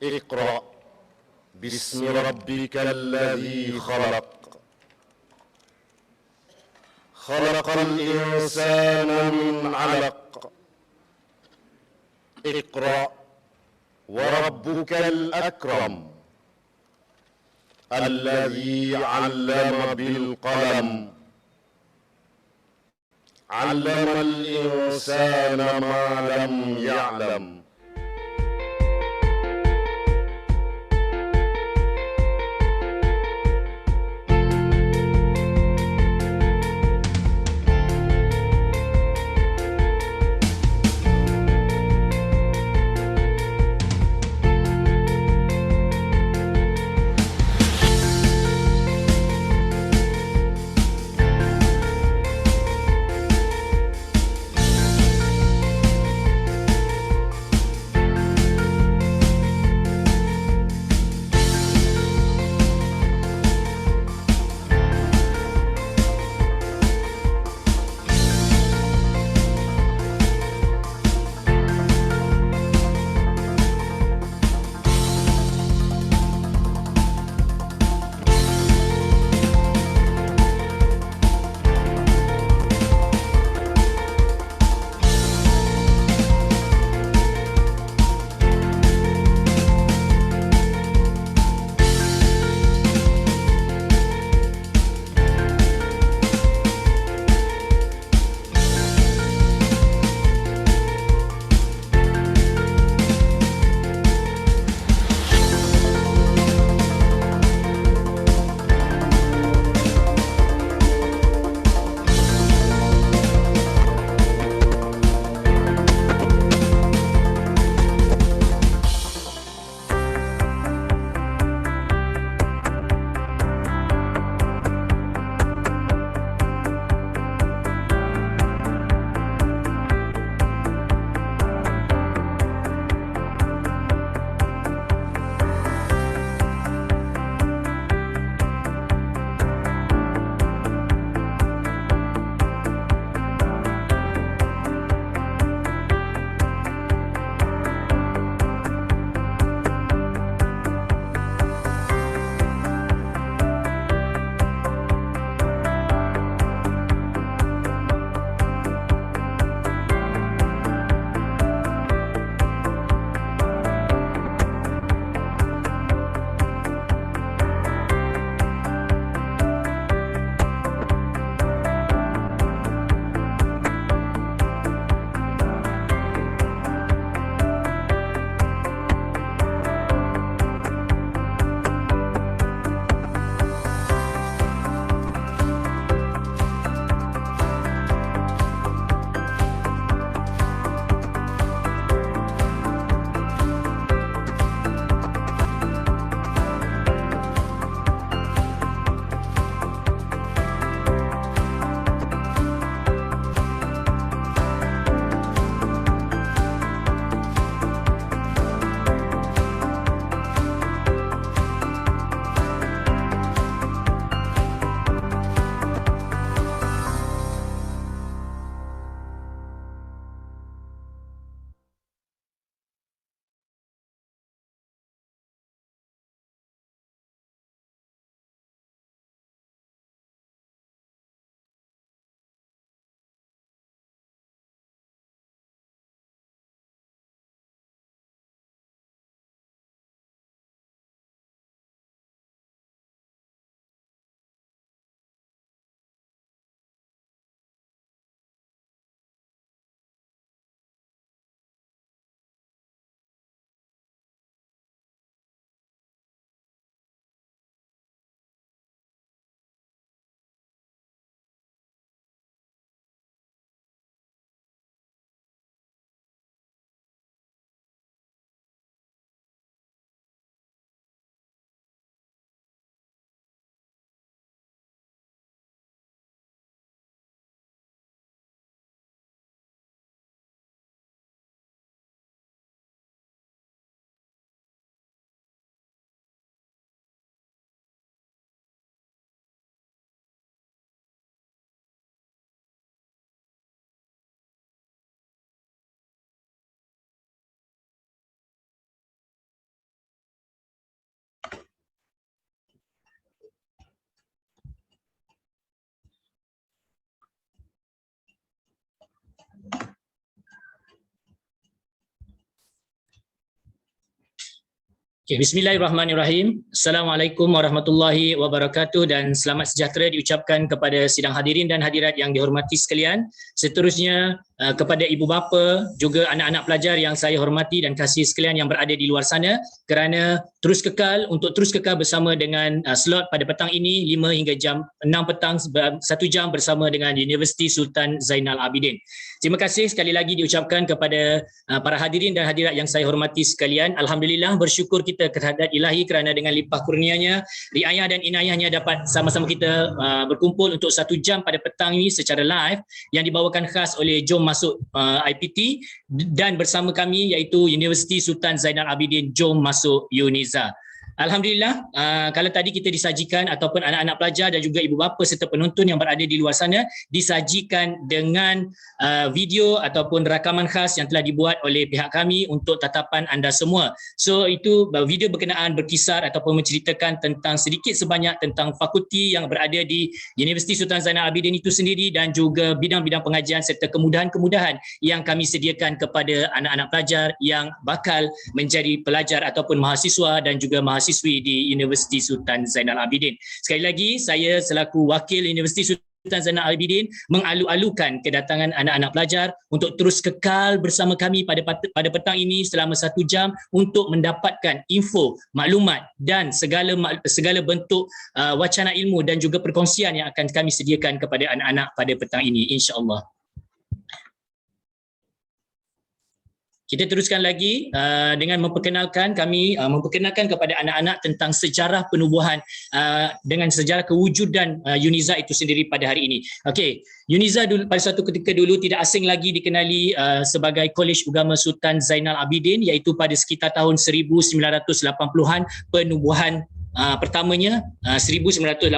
اقرأ باسم ربك الذي خلق خلق الإنسان من علق اقرأ وربك الأكرم الذي علم بالقلم علم الإنسان ما لم يعلم Okay, bismillahirrahmanirrahim. Assalamualaikum warahmatullahi wabarakatuh dan selamat sejahtera diucapkan kepada sidang hadirin dan hadirat yang dihormati sekalian. Seterusnya kepada ibu bapa, juga anak-anak pelajar yang saya hormati dan kasihi sekalian yang berada di luar sana, kerana terus kekal bersama dengan slot pada petang ini 5 hingga jam 6 petang 1 jam bersama dengan Universiti Sultan Zainal Abidin. Terima kasih sekali lagi diucapkan kepada para hadirin dan hadirat yang saya hormati sekalian. Alhamdulillah, bersyukur kita kehadirat Ilahi kerana dengan limpah kurnianya, riayah dan inayahnya dapat sama-sama kita berkumpul untuk 1 jam pada petang ini secara live yang dibawakan khas oleh Jom Masuk IPT dan bersama kami iaitu Universiti Sultan Zainal Abidin Jom Masuk UNIZA. Alhamdulillah, kalau tadi kita disajikan ataupun anak-anak pelajar dan juga ibu bapa serta penonton yang berada di luar sana disajikan dengan video ataupun rakaman khas yang telah dibuat oleh pihak kami untuk tatapan anda semua. So itu video berkenaan berkisar ataupun menceritakan tentang sedikit sebanyak tentang fakulti yang berada di Universiti Sultan Zainal Abidin itu sendiri dan juga bidang-bidang pengajian serta kemudahan-kemudahan yang kami sediakan kepada anak-anak pelajar yang bakal menjadi pelajar ataupun mahasiswa dan juga mahasiswi di Universiti Sultan Zainal Abidin. Sekali lagi, saya selaku wakil Universiti Sultan Zainal Abidin mengalu-alukan kedatangan anak-anak pelajar untuk terus kekal bersama kami pada petang ini selama 1 jam untuk mendapatkan info, maklumat dan segala bentuk wacana ilmu dan juga perkongsian yang akan kami sediakan kepada anak-anak pada petang ini, insya-Allah. Kita teruskan lagi dengan memperkenalkan kepada anak-anak tentang sejarah penubuhan dengan sejarah kewujudan UNIZA itu sendiri pada hari ini. Okey, UNIZA pada suatu ketika dulu tidak asing lagi dikenali sebagai Kolej Ugama Sultan Zainal Abidin, iaitu pada sekitar tahun 1980-an penubuhan pertamanya 1980.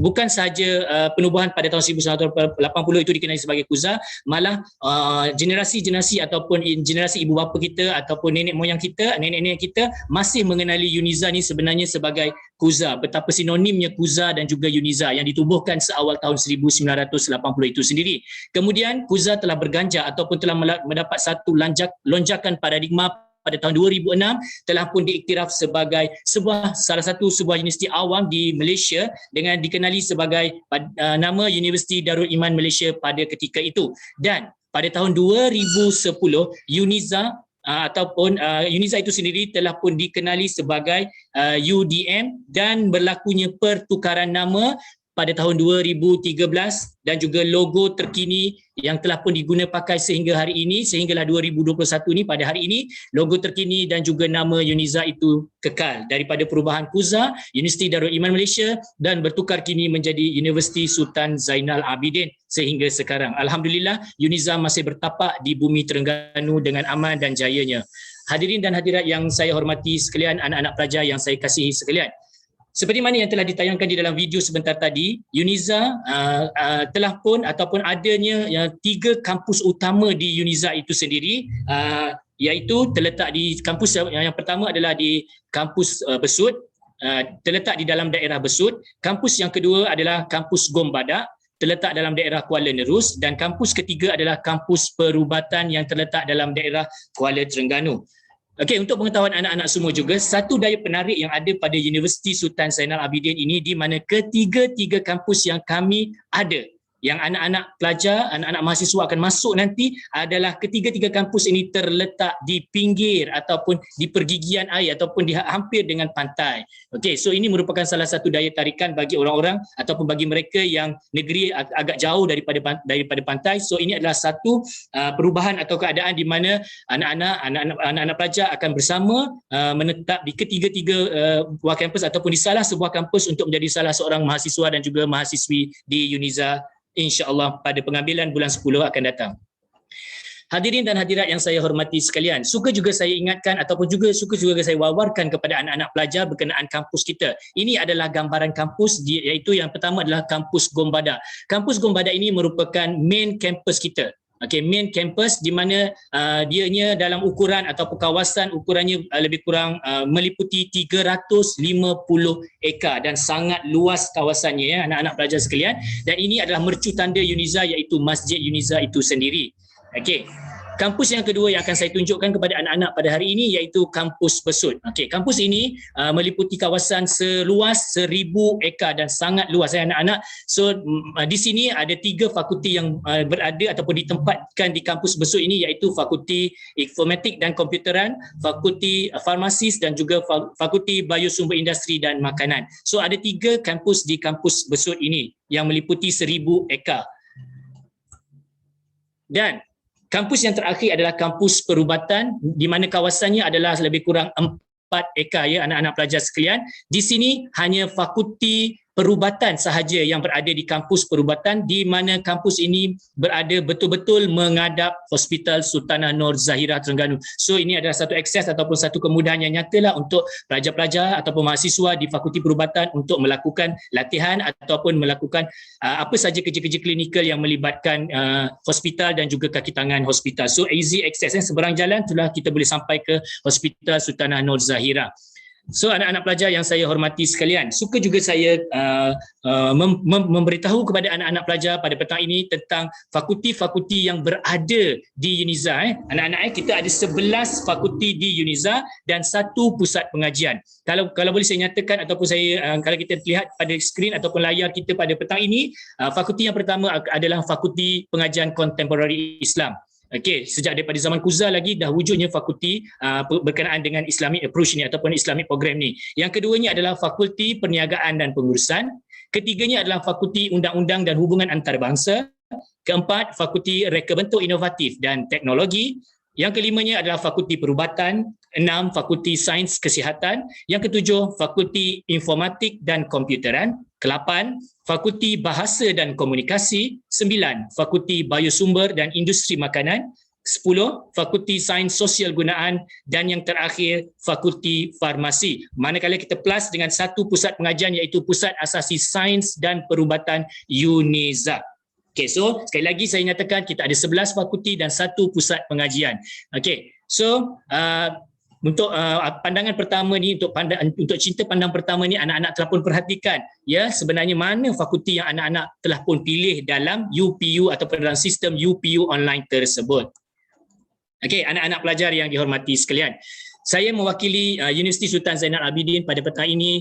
Bukan sahaja penubuhan pada tahun 1980 itu dikenali sebagai KUZA, malah generasi-generasi ataupun generasi ibu bapa kita ataupun nenek moyang kita, nenek-nenek kita masih mengenali UNIZA ni sebenarnya sebagai KUZA. Betapa sinonimnya KUZA dan juga UNIZA yang ditubuhkan seawal tahun 1980 itu sendiri. Kemudian KUZA telah berganjak ataupun telah mendapat satu lonjakan paradigma pada tahun 2006, telah pun diiktiraf sebagai salah satu universiti awam di Malaysia dengan dikenali sebagai nama Universiti Darul Iman Malaysia pada ketika itu. Dan pada tahun 2010 UNIZA UNIZA itu sendiri telah pun dikenali sebagai UDM dan berlakunya pertukaran nama pada tahun 2013 dan juga logo terkini yang telah pun diguna pakai sehingga hari ini, sehinggalah 2021 ni pada hari ini, logo terkini dan juga nama UNIZA itu kekal daripada perubahan KUZA, Universiti Darul Iman Malaysia, dan bertukar kini menjadi Universiti Sultan Zainal Abidin sehingga sekarang. Alhamdulillah, UNIZA masih bertapak di bumi Terengganu dengan aman dan jayanya. Hadirin dan hadirat yang saya hormati sekalian, anak-anak pelajar yang saya kasihi sekalian, seperti mana yang telah ditayangkan di dalam video sebentar tadi, UNIZA telah pun ataupun adanya 3 kampus utama di UNIZA itu sendiri, iaitu terletak di kampus yang pertama adalah di kampus Besut, terletak di dalam daerah Besut. Kampus yang kedua adalah kampus Gombadak, terletak dalam daerah Kuala Nerus, dan kampus ketiga adalah kampus Perubatan yang terletak dalam daerah Kuala Terengganu. Okey, untuk pengetahuan anak-anak semua juga, satu daya penarik yang ada pada Universiti Sultan Zainal Abidin ini di mana ketiga-tiga kampus yang kami ada, yang anak-anak pelajar, anak-anak mahasiswa akan masuk nanti adalah ketiga-tiga kampus ini terletak di pinggir ataupun di pergigian air ataupun di hampir dengan pantai. Okey, so ini merupakan salah satu daya tarikan bagi orang-orang ataupun bagi mereka yang negeri agak jauh daripada pantai. So ini adalah satu perubahan atau keadaan di mana anak-anak pelajar akan bersama menetap di ketiga-tiga buah kampus ataupun di salah sebuah kampus untuk menjadi salah seorang mahasiswa dan juga mahasiswi di UNIZA, insya-Allah pada pengambilan bulan 10 akan datang. Hadirin dan hadirat yang saya hormati sekalian, suka juga saya ingatkan ataupun suka juga saya wawarkan kepada anak-anak pelajar berkenaan kampus kita. Ini adalah gambaran kampus, iaitu yang pertama adalah kampus Gombadak. Kampus Gombadak ini merupakan main campus kita. Okey, main campus di mana dianya dalam ukuran ataupun kawasan ukurannya lebih kurang meliputi 350 ekar dan sangat luas kawasannya, ya anak-anak pelajar sekalian. Dan ini adalah mercu tanda UNIZA, iaitu Masjid UNIZA itu sendiri. Okey. Kampus yang kedua yang akan saya tunjukkan kepada anak-anak pada hari ini iaitu Kampus Besut. Okey, kampus ini meliputi kawasan seluas 1000 ekar dan sangat luas anak-anak. So di sini ada 3 fakulti yang berada ataupun ditempatkan di Kampus Besut ini iaitu Fakulti Informatik dan Komputeran, Fakulti Farmasis dan juga Fakulti Biosumber Industri dan Makanan. So ada 3 kampus di Kampus Besut ini yang meliputi 1000 ekar. Dan kampus yang terakhir adalah Kampus Perubatan di mana kawasannya adalah lebih kurang 4 ekar ya anak-anak pelajar sekalian. Di sini hanya Fakulti Perubatan sahaja yang berada di Kampus Perubatan di mana kampus ini berada betul-betul menghadap Hospital Sultanah Nur Zahirah Terengganu. So ini adalah satu akses ataupun satu kemudahan yang nyatalah untuk pelajar-pelajar ataupun mahasiswa di Fakulti Perubatan untuk melakukan latihan ataupun melakukan apa saja kerja-kerja klinikal yang melibatkan hospital dan juga kaki tangan hospital. So easy access, seberang jalan itulah kita boleh sampai ke Hospital Sultanah Nur Zahirah. So anak-anak pelajar yang saya hormati sekalian, suka juga saya memberitahu kepada anak-anak pelajar pada petang ini tentang fakulti-fakulti yang berada di UNIZA. Anak-anak kita ada 11 fakulti di UNIZA dan 1 pusat pengajian. Kalau boleh saya nyatakan ataupun saya kalau kita lihat pada skrin ataupun layar kita pada petang ini, fakulti yang pertama adalah Fakulti Pengajian Kontemporari Islam. Okey, sejak daripada zaman Kuza lagi dah wujudnya fakulti berkenaan dengan Islamic approach ni ataupun Islamic program ni. Yang keduanya adalah Fakulti Perniagaan dan Pengurusan. Ketiganya adalah Fakulti Undang-Undang dan Hubungan Antarabangsa. Keempat, Fakulti Reka Bentuk Inovatif dan Teknologi. Yang kelimanya adalah Fakulti Perubatan. 6, Fakulti Sains Kesihatan. Yang ketujuh, Fakulti Informatik dan Komputeran. Ke-8, Fakulti Bahasa dan Komunikasi. 9, Fakulti Biosumber dan Industri Makanan. 10, Fakulti Sains Sosial Gunaan. Dan yang terakhir, Fakulti Farmasi. Manakala kita plus dengan 1 pusat pengajian iaitu Pusat Asasi Sains dan Perubatan UNIZA. Okay, so sekali lagi saya nyatakan kita ada 11 fakulti dan 1 pusat pengajian. Okay, so untuk pandangan pertama ni, untuk cinta pandang pertama ni, anak-anak telah pun perhatikan ya sebenarnya mana fakulti yang anak-anak telah pun pilih dalam UPU ataupun dalam sistem UPU online tersebut. Okey, anak-anak pelajar yang dihormati sekalian, saya mewakili Universiti Sultan Zainal Abidin pada petang ini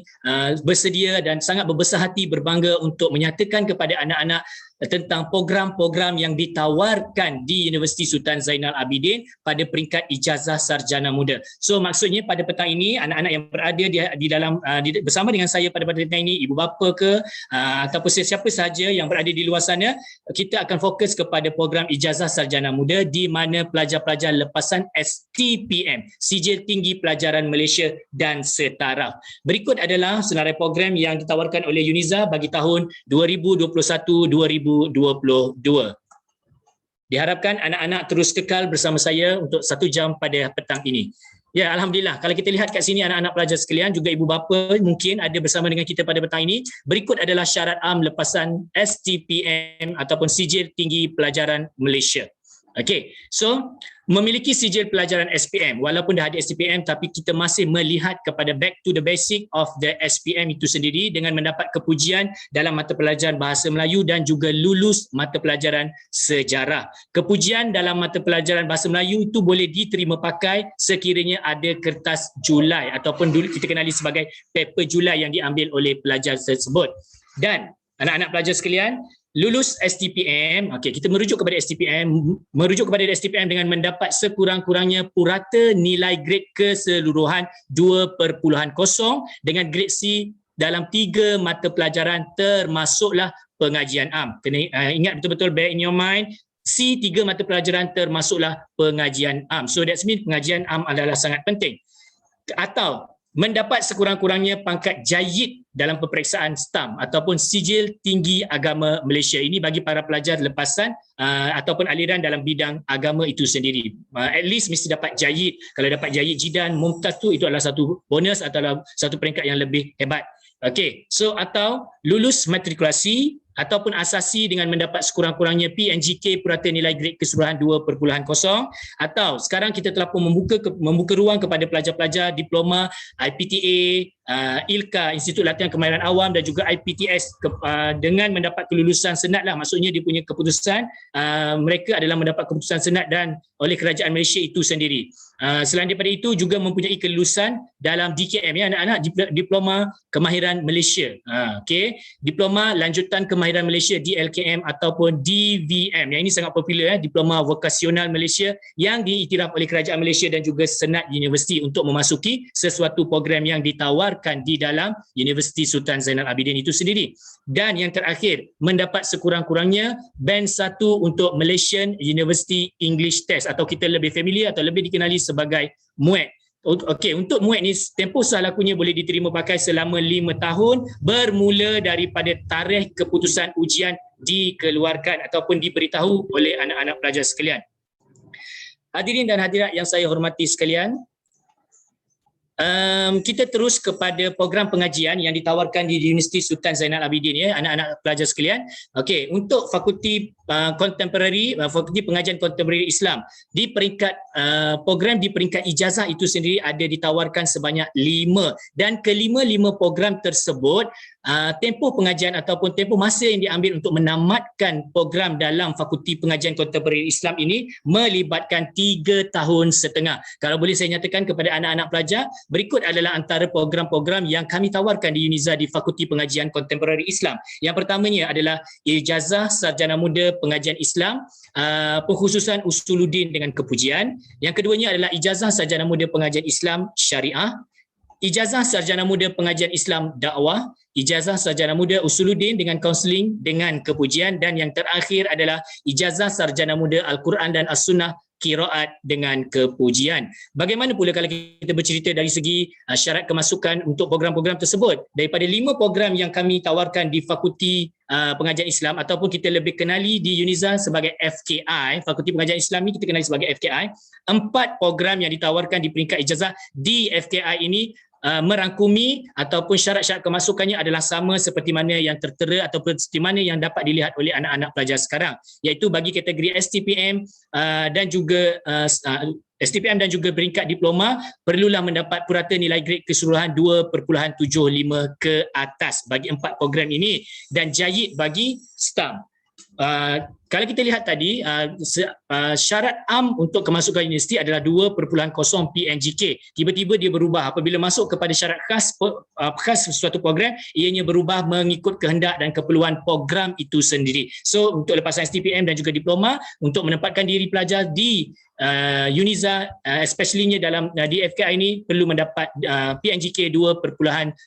bersedia dan sangat berbesar hati berbangga untuk menyatakan kepada anak-anak tentang program-program yang ditawarkan di Universiti Sultan Zainal Abidin pada peringkat ijazah sarjana muda. So maksudnya pada petang ini anak-anak yang berada di dalam bersama dengan saya pada petang ini, ibu bapa ke ataupun sesiapa sahaja yang berada di luar sana, kita akan fokus kepada program ijazah sarjana muda di mana pelajar-pelajar lepasan STPM, Sijil Tinggi Pelajaran Malaysia dan setaraf. Berikut adalah senarai program yang ditawarkan oleh UNIZA bagi tahun 2021-2022. Diharapkan anak-anak terus kekal bersama saya untuk 1 jam pada petang ini. Ya, alhamdulillah. Kalau kita lihat kat sini anak-anak pelajar sekalian, juga ibu bapa mungkin ada bersama dengan kita pada petang ini. Berikut adalah syarat am lepasan STPM ataupun Sijil Tinggi Pelajaran Malaysia. Okey, so memiliki sijil pelajaran SPM, walaupun dah ada SPM tapi kita masih melihat kepada back to the basic of the SPM itu sendiri dengan mendapat kepujian dalam mata pelajaran Bahasa Melayu dan juga lulus mata pelajaran sejarah. Kepujian dalam mata pelajaran Bahasa Melayu itu boleh diterima pakai sekiranya ada kertas Julai ataupun dulu kita kenali sebagai paper Julai yang diambil oleh pelajar tersebut. Dan anak-anak pelajar sekalian, lulus STPM, okey, kita merujuk kepada STPM dengan mendapat sekurang-kurangnya purata nilai grade keseluruhan 2.0 dengan grade C dalam 3 mata pelajaran termasuklah pengajian am. Kena ingat betul-betul, bear in your mind, C 3 mata pelajaran termasuklah pengajian am. So that means pengajian am adalah sangat penting. Atau mendapat sekurang-kurangnya pangkat jayid dalam peperiksaan STAM ataupun Sijil Tinggi Agama Malaysia. Ini bagi para pelajar lepasan ataupun aliran dalam bidang agama itu sendiri. At least mesti dapat jayid. Kalau dapat jayid jidan, mumtaz tu itu adalah satu bonus atau satu peringkat yang lebih hebat. Okey, so atau lulus matrikulasi ataupun asasi dengan mendapat sekurang-kurangnya PNGK purata nilai grade keseluruhan 2.0, atau sekarang kita telah pun membuka ruang kepada pelajar-pelajar diploma IPTA, ILKA, Institut Latihan Kemahiran Awam dan juga IPTS dengan mendapat kelulusan senat lah, maksudnya dia punya keputusan, mereka adalah mendapat keputusan senat dan oleh kerajaan Malaysia itu sendiri. Selain daripada itu juga mempunyai kelulusan dalam DKM, ya anak-anak, Diploma Kemahiran Malaysia. Okey, Diploma Lanjutan Kemahiran Malaysia DLKM ataupun DVM. Yang ini sangat popular, Diploma Vokasional Malaysia yang diiktiraf oleh kerajaan Malaysia dan juga Senat Universiti untuk memasuki sesuatu program yang ditawarkan di dalam Universiti Sultan Zainal Abidin itu sendiri. Dan yang terakhir, mendapat sekurang-kurangnya band 1 untuk Malaysian University English Test atau kita lebih familiar atau lebih dikenali sebagai MUET. Okey, untuk MUET ni tempoh sah lakunya boleh diterima pakai selama 5 tahun bermula daripada tarikh keputusan ujian dikeluarkan ataupun diberitahu oleh anak-anak pelajar sekalian. Hadirin dan hadirat yang saya hormati sekalian, kita terus kepada program pengajian yang ditawarkan di Universiti Sultan Zainal Abidin, ya anak-anak pelajar sekalian. Okey, untuk fakulti contemporary, fakulti pengajian kontemporari Islam, di peringkat program di peringkat ijazah itu sendiri ada ditawarkan sebanyak 5, dan kelima-lima program tersebut tempoh pengajian ataupun tempoh masa yang diambil untuk menamatkan program dalam fakulti pengajian kontemporari Islam ini melibatkan 3 tahun setengah. Kalau boleh saya nyatakan kepada anak-anak pelajar, berikut adalah antara program-program yang kami tawarkan di UNIZA di Fakulti Pengajian Kontemporari Islam. Yang pertamanya adalah Ijazah Sarjana Muda Pengajian Islam, pengkhususan Usuluddin dengan Kepujian. Yang keduanya adalah Ijazah Sarjana Muda Pengajian Islam Syariah, Ijazah Sarjana Muda Pengajian Islam Dakwah, Ijazah Sarjana Muda Usuluddin dengan Kaunseling dengan Kepujian, dan yang terakhir adalah Ijazah Sarjana Muda Al-Quran dan As-Sunnah Qiraat dengan Kepujian. Bagaimana pula kalau kita bercerita dari segi syarat kemasukan untuk program-program tersebut? Daripada 5 program yang kami tawarkan di Fakulti Pengajian Islam ataupun kita lebih kenali di UNIZA sebagai FKI, Fakulti Pengajian Islam ini kita kenali sebagai FKI, 4 program yang ditawarkan di peringkat ijazah di FKI ini merangkumi ataupun syarat-syarat kemasukannya adalah sama seperti mana yang tertera ataupun seperti mana yang dapat dilihat oleh anak-anak pelajar sekarang, iaitu bagi kategori STPM dan juga STPM dan juga peringkat diploma perlulah mendapat purata nilai grade keseluruhan 2.75 ke atas bagi 4 program ini, dan jayid bagi STAM. Kalau kita lihat tadi, syarat am untuk kemasukan universiti adalah 2.0 PNGK. Tiba-tiba dia berubah apabila masuk kepada syarat khas suatu program, ianya berubah mengikut kehendak dan keperluan program itu sendiri. So untuk lepasan STPM dan juga diploma, untuk menempatkan diri pelajar di UNIZA, especially-nya dalam di FKI ini perlu mendapat PNGK 2.75,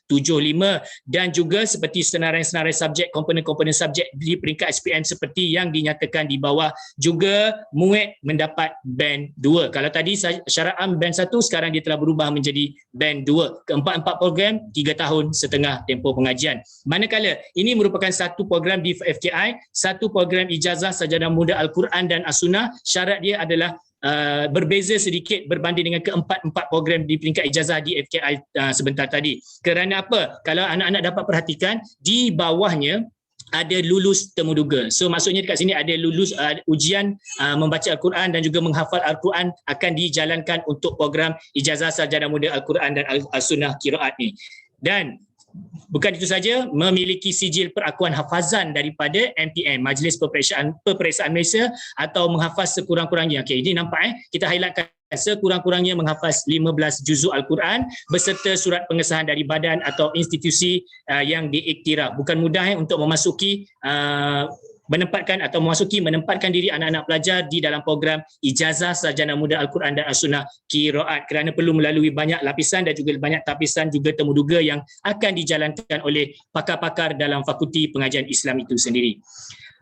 dan juga seperti senarai-senarai subjek, komponen-komponen subjek di peringkat SPM seperti yang dinyatakan di bawah, juga MUET mendapat band 2. Kalau tadi syarat am band 1, sekarang dia telah berubah menjadi band 2. Keempat-empat program 3 tahun setengah tempoh pengajian. Manakala ini merupakan satu program di FKI, satu program ijazah sarjana muda Al-Quran dan As-Sunnah, syarat dia adalah berbeza sedikit berbanding dengan keempat-empat program di peringkat ijazah di FKI sebentar tadi. Kerana apa? Kalau anak-anak dapat perhatikan, di bawahnya ada lulus temuduga. So maksudnya dekat sini ada lulus ujian membaca Al-Quran dan juga menghafal Al-Quran akan dijalankan untuk program ijazah sarjana muda Al-Quran dan As-Sunnah Qiraat ni. Dan bukan itu saja, memiliki sijil perakuan hafazan daripada MPM, Majlis Peperiksaan Malaysia, atau menghafaz sekurang-kurangnya. Okey, ini nampak kita highlightkan sekurang-kurangnya menghafaz 15 juzuk Al-Quran beserta surat pengesahan dari badan atau institusi yang diiktiraf. Bukan mudah untuk memasuki menempatkan diri anak-anak pelajar di dalam program Ijazah Sarjana Muda Al-Quran dan As-Sunnah Qiraat, kerana perlu melalui banyak lapisan dan juga banyak tapisan juga temuduga yang akan dijalankan oleh pakar-pakar dalam Fakulti Pengajian Islam itu sendiri.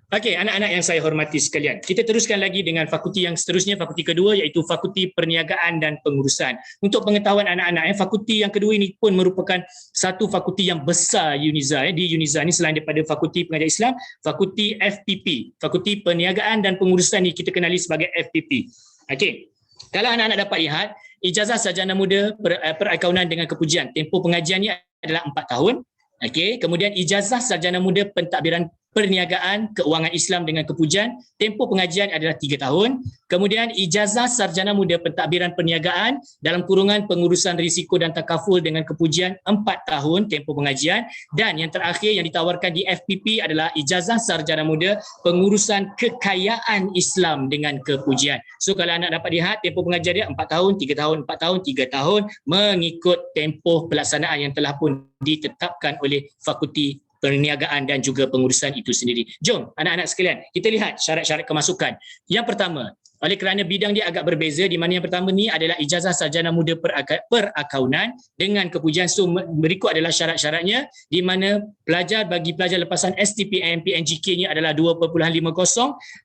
Okey, anak-anak yang saya hormati sekalian, kita teruskan lagi dengan fakulti yang seterusnya, fakulti kedua, iaitu Fakulti Perniagaan dan Pengurusan. Untuk pengetahuan anak-anak, fakulti yang kedua ini pun merupakan satu fakulti yang besar UNIZA. Di UNIZA ini selain daripada Fakulti Pengajian Islam, Fakulti FPP, Fakulti Perniagaan dan Pengurusan, ini kita kenali sebagai FPP. Okey, kalau anak-anak dapat lihat, Ijazah Sarjana Muda Perakaunan dengan Kepujian, tempoh pengajiannya adalah 4 tahun. Okey, kemudian Ijazah Sarjana Muda Pentadbiran perniagaan keuangan Islam dengan kepujian, tempoh pengajian adalah 3 tahun. Kemudian ijazah sarjana muda pentadbiran perniagaan dalam kurungan pengurusan risiko dan takaful dengan kepujian 4 tahun tempoh pengajian. Dan yang terakhir yang ditawarkan di FPP adalah ijazah sarjana muda pengurusan kekayaan Islam dengan kepujian. So kalau anak dapat lihat tempoh pengajian dia 4 tahun, 3 tahun, 4 tahun, 3 tahun mengikut tempoh pelaksanaan yang telah pun ditetapkan oleh Fakulti Perniagaan dan juga pengurusan itu sendiri. Jom anak-anak sekalian, kita lihat syarat-syarat kemasukan. Yang pertama, oleh kerana bidang dia agak berbeza, di mana yang pertama ni adalah ijazah sarjana muda perakaunan dengan kepujian. So berikut adalah syarat-syaratnya, di mana bagi pelajar lepasan STPM PNGK ni adalah 2.50.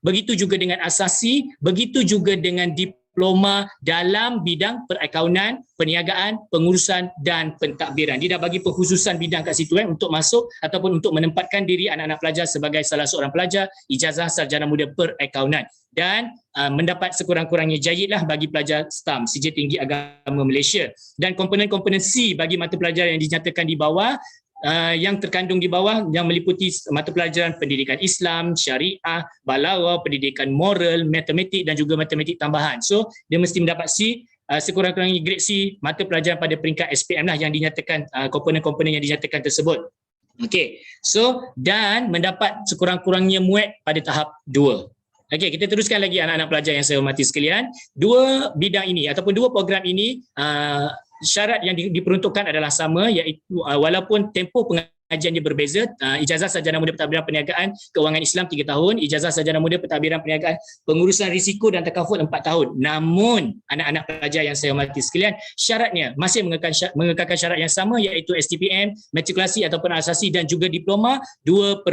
Begitu juga dengan asasi, begitu juga dengan diploma dalam bidang perakaunan, perniagaan, pengurusan dan pentadbiran. Dia dah bagi pengkhususan bidang kat situ untuk masuk ataupun untuk menempatkan diri anak-anak pelajar sebagai salah seorang pelajar ijazah sarjana muda perakaunan. Dan mendapat sekurang-kurangnya jayidlah bagi pelajar STAM, Sijil Tinggi Agama Malaysia. Dan komponen-komponen C bagi mata pelajaran yang dinyatakan di bawah, yang terkandung di bawah yang meliputi mata pelajaran pendidikan Islam, syariah, balaghah, pendidikan moral, matematik dan juga matematik tambahan. So dia mesti mendapat C, sekurang-kurangnya grade C mata pelajaran pada peringkat SPM lah yang dinyatakan, komponen-komponen yang dinyatakan tersebut. Okey. So dan mendapat sekurang-kurangnya muat pada tahap 2. Okey, kita teruskan lagi anak-anak pelajar yang saya hormati sekalian. Dua bidang ini ataupun dua program ini syarat yang diperuntukkan adalah sama, iaitu walaupun tempoh pengajian dia berbeza. Ijazah sarjana muda pentadbiran perniagaan keuangan Islam 3 tahun, ijazah sarjana muda pentadbiran perniagaan pengurusan risiko dan takaful 4 tahun. Namun anak-anak pelajar yang saya hormati sekalian, syaratnya masih mengekalkan syarat yang sama, iaitu STPM, matrikulasi ataupun asasi dan juga diploma 2.50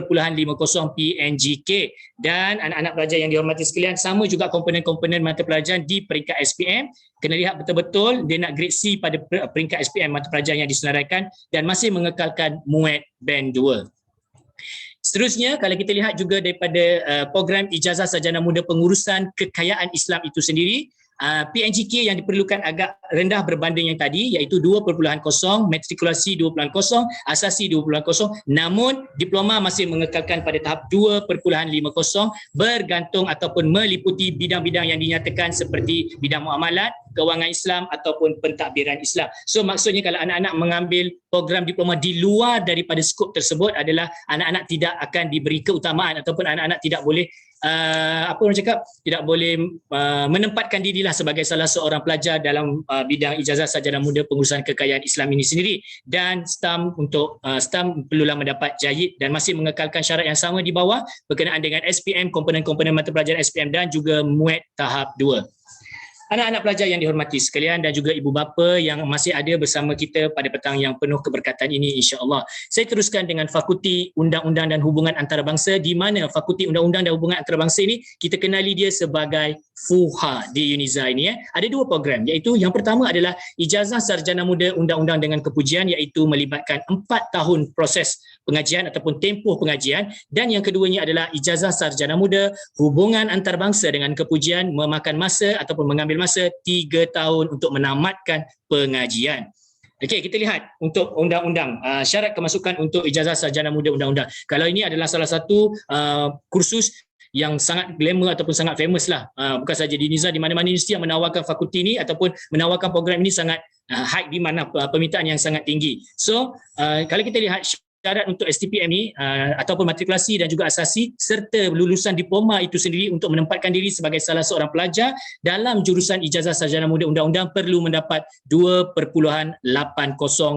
PNGK. Dan anak-anak pelajar yang dihormati sekalian, sama juga komponen-komponen mata pelajaran di peringkat SPM. Kena lihat betul-betul dia nak grade C pada peringkat SPM mata pelajaran yang disenaraikan dan masih mengekalkan muat band 2. Seterusnya, kalau kita lihat juga daripada program ijazah sarjana muda pengurusan kekayaan Islam itu sendiri, PNGK yang diperlukan agak rendah berbanding yang tadi, iaitu 2.0, matrikulasi 2.0, asasi 2.0, namun diploma masih mengekalkan pada tahap 2.50 bergantung ataupun meliputi bidang-bidang yang dinyatakan seperti bidang muamalat, keuangan Islam ataupun pentadbiran Islam. So maksudnya kalau anak-anak mengambil program diploma di luar daripada skop tersebut adalah anak-anak tidak akan diberi keutamaan ataupun anak-anak tidak boleh tidak boleh menempatkan dirilah sebagai salah seorang pelajar dalam bidang ijazah sarjana muda pengurusan kekayaan Islam ini sendiri. Dan STAM perlulah mendapat jayid dan masih mengekalkan syarat yang sama di bawah berkenaan dengan SPM, komponen-komponen mata pelajaran SPM dan juga muat tahap 2. Anak-anak pelajar yang dihormati sekalian dan juga ibu bapa yang masih ada bersama kita pada petang yang penuh keberkatan ini, insya-Allah. Saya teruskan dengan Fakulti Undang-Undang dan Hubungan Antarabangsa, di mana Fakulti Undang-Undang dan Hubungan Antarabangsa ini kita kenali dia sebagai FUHA di UNIZA ini. Ada dua program, iaitu yang pertama adalah Ijazah Sarjana Muda Undang-Undang dengan Kepujian, iaitu melibatkan 4 tahun proses pengajian ataupun tempoh pengajian, dan yang keduanya adalah Ijazah Sarjana Muda Hubungan Antarabangsa dengan Kepujian, memakan masa ataupun mengambil masa 3 tahun untuk menamatkan pengajian. Okey, kita lihat untuk undang-undang, syarat kemasukan untuk Ijazah Sarjana Muda Undang-Undang. Kalau ini adalah salah satu kursus yang sangat glamour ataupun sangat famous lah. Bukan saja di UNIZA, di mana-mana universiti yang menawarkan fakulti ini ataupun menawarkan program ini sangat high demand, permintaan yang sangat tinggi. So, kalau kita lihat syarat untuk STPM ni ataupun matrikulasi dan juga asasi serta lulusan diploma itu sendiri untuk menempatkan diri sebagai salah seorang pelajar dalam jurusan Ijazah Sarjana Muda Undang-Undang perlu mendapat 2.80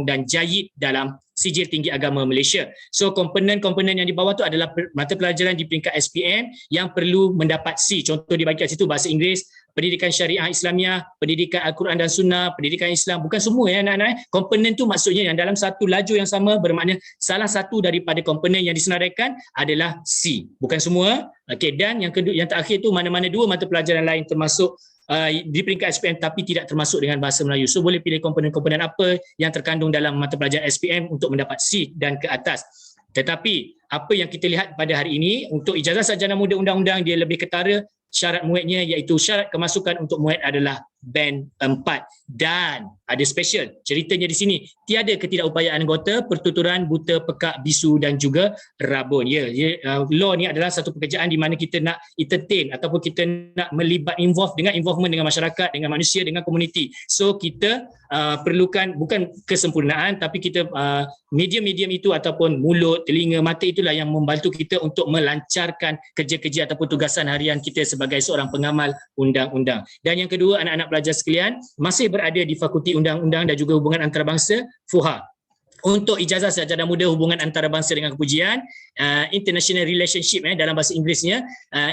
dan jayid dalam Sijil Tinggi Agama Malaysia. So komponen-komponen yang di bawah tu adalah mata pelajaran di peringkat SPM yang perlu mendapat C. Contoh dibagi kat situ bahasa Inggeris, pendidikan syariah Islamiah, pendidikan Al-Quran dan Sunnah, pendidikan Islam. Bukan semua ya anak-anak. Komponen tu maksudnya yang dalam satu laju yang sama, bermakna salah satu daripada komponen yang disenaraikan adalah C. Bukan semua. Okey, dan yang kedua, yang terakhir tu mana-mana dua mata pelajaran lain termasuk di peringkat SPM tapi tidak termasuk dengan bahasa Melayu. So boleh pilih komponen-komponen apa yang terkandung dalam mata pelajaran SPM untuk mendapat C dan ke atas. Tetapi apa yang kita lihat pada hari ini untuk Ijazah Sarjana Muda Undang-Undang, dia lebih ketara syarat muatnya, iaitu syarat kemasukan untuk muat adalah band 4. Dan ada special ceritanya di sini, tiada ketidakupayaan anggota, pertuturan, buta, pekak, bisu dan juga rabun. Law ni adalah satu pekerjaan di mana kita nak entertain ataupun kita nak involvement dengan masyarakat, dengan manusia, dengan komuniti. So kita perlukan bukan kesempurnaan, tapi kita medium-medium itu ataupun mulut, telinga, mata itulah yang membantu kita untuk melancarkan kerja-kerja ataupun tugasan harian kita sebagai seorang pengamal undang-undang. Dan yang kedua, anak-anak pelajar sekalian, masih berada di Fakulti Undang-Undang dan juga Hubungan Antarabangsa, FUHA. Untuk ijazah sarjana muda hubungan antarabangsa dengan kepujian, international relationship dalam bahasa Inggerisnya,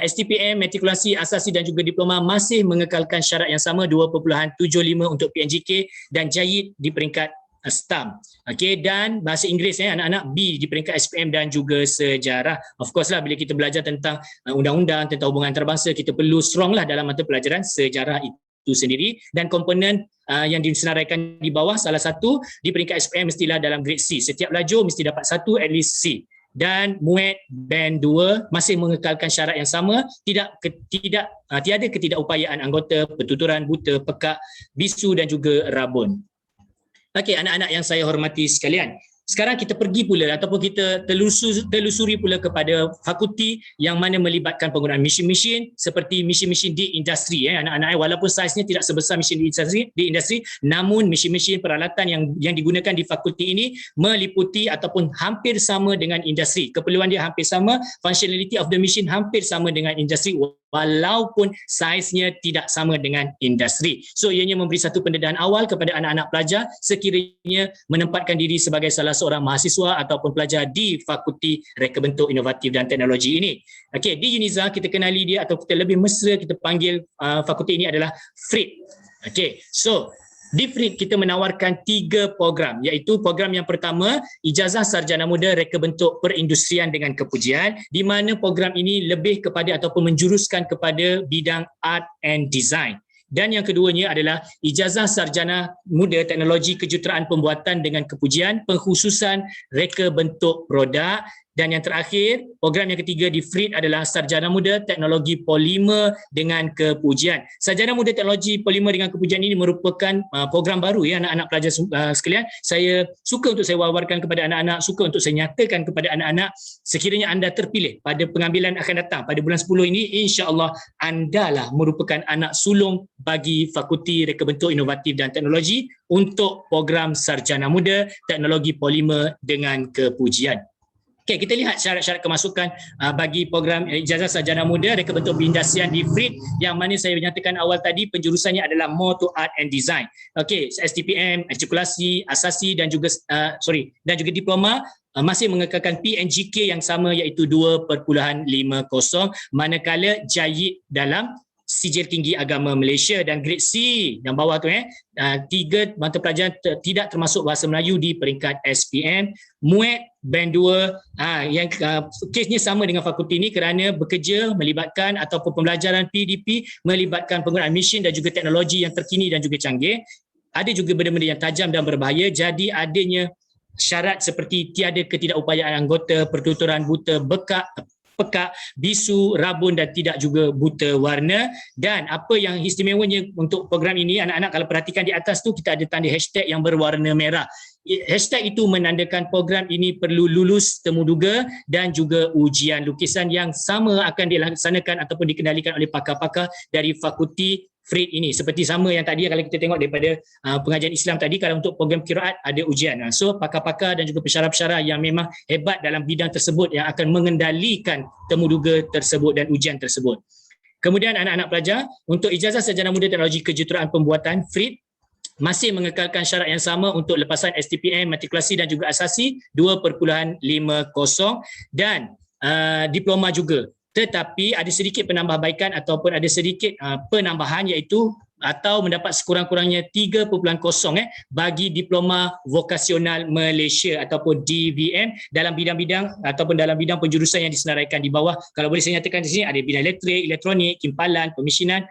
STPM, matrikulasi, asasi dan juga diploma masih mengekalkan syarat yang sama 2.75 untuk PNGK dan JAYID di peringkat STAM. Okey, dan bahasa Inggeris anak-anak B di peringkat SPM dan juga sejarah. Of course lah, bila kita belajar tentang undang-undang, tentang hubungan antarabangsa, kita perlu strong lah dalam mata pelajaran sejarah itu sendiri. Dan komponen yang disenaraikan di bawah, salah satu di peringkat SPM mestilah dalam grade C. Setiap lajur mesti dapat satu, at least C. Dan MUET band 2 masih mengekalkan syarat yang sama, tiada ketidakupayaan anggota, pertuturan, buta, pekak, bisu dan juga rabun. Okey, anak-anak yang saya hormati sekalian, sekarang kita pergi pula ataupun kita telusuri pula kepada fakulti yang mana melibatkan penggunaan mesin-mesin seperti mesin-mesin di industri. Anak-anak, walaupun saiznya tidak sebesar mesin di industri, namun mesin-mesin peralatan yang digunakan di fakulti ini meliputi ataupun hampir sama dengan industri. Keperluan dia hampir sama, functionality of the machine hampir sama dengan industri, walaupun saiznya tidak sama dengan industri. So ianya memberi satu pendedahan awal kepada anak-anak pelajar sekiranya menempatkan diri sebagai salah seorang mahasiswa ataupun pelajar di Fakulti Reka Bentuk Inovatif dan Teknologi ini. Okey, di UNIZA kita kenali dia atau kita lebih mesra kita panggil fakulti ini adalah FRIT. Okey, so di FRIT kita menawarkan 3 program, iaitu program yang pertama, Ijazah Sarjana Muda Reka Bentuk Perindustrian dengan Kepujian, di mana program ini lebih kepada ataupun menjuruskan kepada bidang Art and Design. Dan yang keduanya adalah Ijazah Sarjana Muda Teknologi Kejuruteraan Pembuatan dengan Kepujian, Pengkhususan Reka Bentuk Produk. Dan yang terakhir, program yang ketiga di FRIT adalah Sarjana Muda Teknologi Polimer dengan Kepujian. Sarjana Muda Teknologi Polimer dengan Kepujian ini merupakan program baru anak-anak pelajar sekalian. Saya suka untuk saya wawarkan kepada anak-anak, suka untuk saya nyatakan kepada anak-anak, sekiranya anda terpilih pada pengambilan akan datang pada bulan 10 ini, insya-Allah anda lah merupakan anak sulung bagi Fakulti Reka Bentuk Inovatif dan Teknologi untuk program Sarjana Muda Teknologi Polimer dengan Kepujian. Okay, kita lihat syarat-syarat kemasukan bagi program Ijazah Sarjana Muda Reka Bentuk Perindustrian di FRIT, yang mana saya nyatakan awal tadi penjurusannya adalah more to art and design. Okey, STPM, matrikulasi, asasi dan juga diploma masih mengekalkan PNGK yang sama, iaitu 2.50, manakala JAYID dalam Sijil Tinggi Agama Malaysia. Dan grade C yang bawah tu 3 mata pelajaran tidak termasuk bahasa Melayu di peringkat SPM. MUET band 2 yang kesnya sama dengan fakulti ini kerana bekerja melibatkan ataupun pembelajaran PDP melibatkan penggunaan mesin dan juga teknologi yang terkini dan juga canggih. Ada juga benda-benda yang tajam dan berbahaya, jadi adanya syarat seperti tiada ketidakupayaan anggota, pertuturan, buta, pekak, bisu, rabun dan tidak juga buta warna. Dan apa yang istimewanya untuk program ini, anak-anak kalau perhatikan di atas tu kita ada tanda hashtag yang berwarna merah. Hashtag itu menandakan program ini perlu lulus temuduga dan juga ujian lukisan yang sama akan dilaksanakan ataupun dikendalikan oleh pakar-pakar dari Fakulti FRIT ini. Seperti sama yang tadi kalau kita tengok daripada pengajian Islam tadi, kalau untuk program qiraat ada ujian. So pakar-pakar dan juga pensyarah-pensyarah yang memang hebat dalam bidang tersebut yang akan mengendalikan temuduga tersebut dan ujian tersebut. Kemudian anak-anak pelajar untuk Ijazah Sarjana Muda Teknologi Kejuruteraan Pembuatan FRIT masih mengekalkan syarat yang sama untuk lepasan STPM, matrikulasi dan juga asasi 2.50 dan diploma juga. Tetapi ada sedikit penambahbaikan ataupun ada sedikit penambahan, iaitu atau mendapat sekurang-kurangnya 3.0 bagi Diploma Vokasional Malaysia ataupun DVM dalam bidang-bidang ataupun dalam bidang penjurusan yang disenaraikan di bawah. Kalau boleh saya nyatakan di sini ada bidang elektrik, elektronik, kimpalan, pemesinan,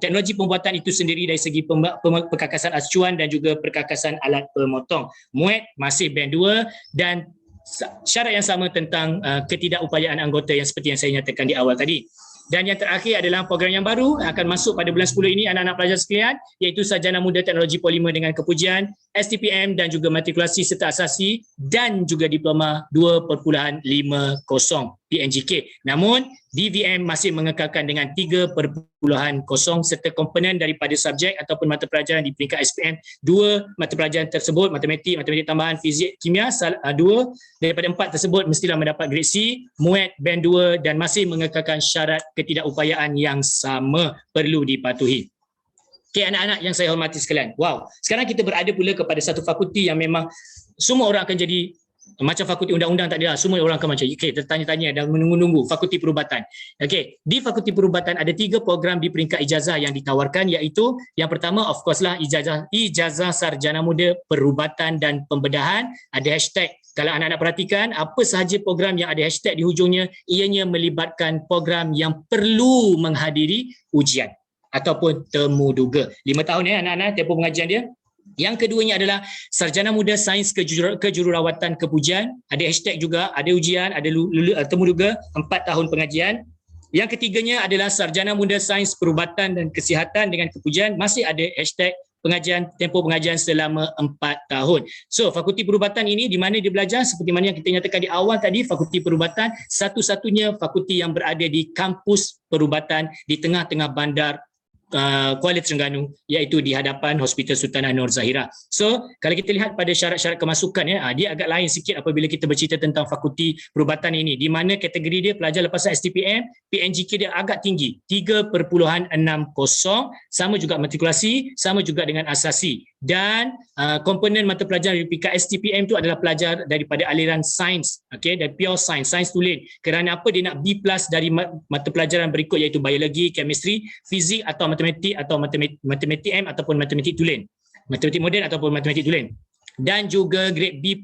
teknologi pembuatan itu sendiri dari segi perkakasan acuan dan juga perkakasan alat pemotong. MUET masih band 2 dan syarat yang sama tentang ketidakupayaan anggota yang seperti yang saya nyatakan di awal tadi. Dan yang terakhir adalah program yang baru akan masuk pada bulan 10 ini anak-anak pelajar sekalian, iaitu Sarjana Muda Teknologi Polimer dengan kepujian, STPM dan juga matrikulasi serta asasi dan juga diploma 2.50 PNGK. Namun DVM masih mengekalkan dengan 3.0 serta komponen daripada subjek ataupun mata pelajaran di peringkat SPM. 2 mata pelajaran tersebut, matematik tambahan, fizik, kimia, 2 daripada 4 tersebut mestilah mendapat grade C, MUET band 2 dan masih mengekalkan syarat ketidakupayaan yang sama perlu dipatuhi. Okey, anak-anak yang saya hormati sekalian. Wow, sekarang kita berada pula kepada satu fakulti yang memang semua orang akan jadi macam fakulti undang-undang tak ada, semua orang akan macam tertanya-tanya dan menunggu-nunggu fakulti perubatan. Okey, di fakulti perubatan ada 3 program di peringkat ijazah yang ditawarkan, iaitu yang pertama of course lah ijazah sarjana muda perubatan dan pembedahan. Ada hashtag, kalau anak-anak perhatikan apa sahaja program yang ada hashtag di hujungnya, ianya melibatkan program yang perlu menghadiri ujian ataupun temu duga. 5 tahun anak-anak tempoh pengajian dia. Yang keduanya adalah Sarjana Muda Sains Kejururawatan Kepujian. Ada hashtag juga, ada ujian, ada temu duga, 4 tahun pengajian. Yang ketiganya adalah Sarjana Muda Sains Perubatan dan Kesihatan dengan kepujian. Masih ada hashtag pengajian, tempoh pengajian selama 4 tahun. So, fakulti perubatan ini di mana dia belajar, seperti mana yang kita nyatakan di awal tadi, fakulti perubatan satu-satunya fakulti yang berada di kampus perubatan di tengah-tengah bandar Kuala Terengganu, iaitu di hadapan Hospital Sultanah Nur Zahirah. So, kalau kita lihat pada syarat-syarat kemasukan dia agak lain sikit apabila kita bercerita tentang fakulti perubatan ini, di mana kategori dia pelajar lepasan STPM, PNGK dia agak tinggi, 3.60, sama juga matrikulasi, sama juga dengan asasi. Dan komponen mata pelajaran di peringkat STPM itu adalah pelajar daripada aliran sains, dari pure sains tulen. Kerana apa dia nak B+ dari mata pelajaran berikut, iaitu biologi, chemistry, fizik atau matematik matematik M ataupun matematik tulen. Matematik moden ataupun matematik tulen. Dan juga grade B+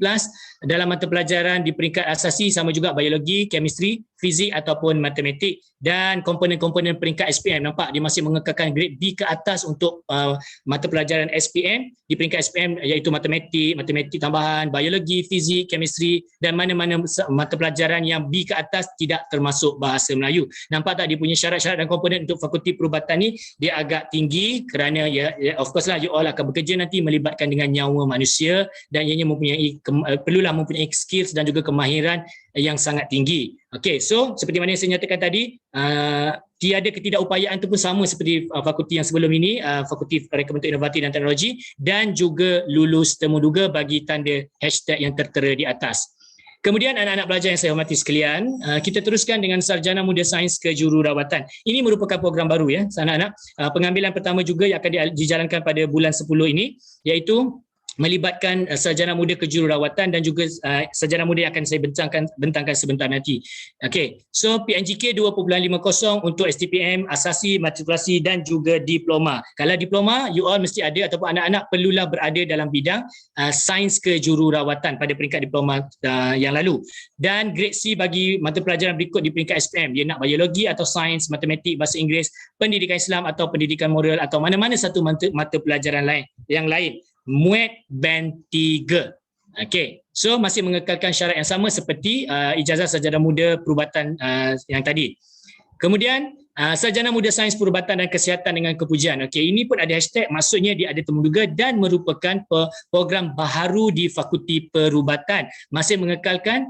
dalam mata pelajaran di peringkat asasi, sama juga biologi, chemistry, fizik ataupun matematik. Dan komponen-komponen peringkat SPM, nampak dia masih mengekalkan grade B ke atas untuk mata pelajaran SPM. Di peringkat SPM iaitu matematik tambahan, biologi, fizik, chemistry dan mana-mana mata pelajaran yang B ke atas tidak termasuk bahasa Melayu. Nampak tak dia punya syarat-syarat dan komponen untuk fakulti perubatan ni dia agak tinggi, kerana of course lah you all akan bekerja nanti melibatkan dengan nyawa manusia dan ianya perlulah mempunyai skills dan juga kemahiran yang sangat tinggi. Okey, so seperti mana yang saya nyatakan tadi, tiada ketidakupayaan itu pun sama seperti fakulti yang sebelum ini, Fakulti Reka Bentuk Inovasi dan Teknologi, dan juga lulus temu duga bagi tanda hashtag yang tertera di atas. Kemudian anak-anak pelajar yang saya hormati sekalian, kita teruskan dengan Sarjana Muda Sains Kejururawatan. Ini merupakan program baru anak-anak. Pengambilan pertama juga yang akan dijalankan pada bulan 10 ini, iaitu melibatkan sarjana muda kejururawatan dan juga sarjana muda yang akan saya bentangkan sebentar nanti. Okey, so PNGK 2.50 untuk STPM, asasi, matrikulasi dan juga diploma. Kalau diploma, you all mesti ada ataupun anak-anak perlulah berada dalam bidang sains kejururawatan pada peringkat diploma yang lalu. Dan grade C bagi mata pelajaran berikut di peringkat SPM, dia nak biologi atau sains, matematik, bahasa Inggeris, pendidikan Islam atau pendidikan moral atau mana-mana satu mata pelajaran yang lain. MUET band 3. Okey, so masih mengekalkan syarat yang sama seperti ijazah sarjana muda perubatan yang tadi. Kemudian Sarjana Muda Sains Perubatan dan Kesihatan dengan kepujian. Okey, ini pun ada hashtag, maksudnya dia ada temu duga dan merupakan program baharu di Fakulti Perubatan. Masih mengekalkan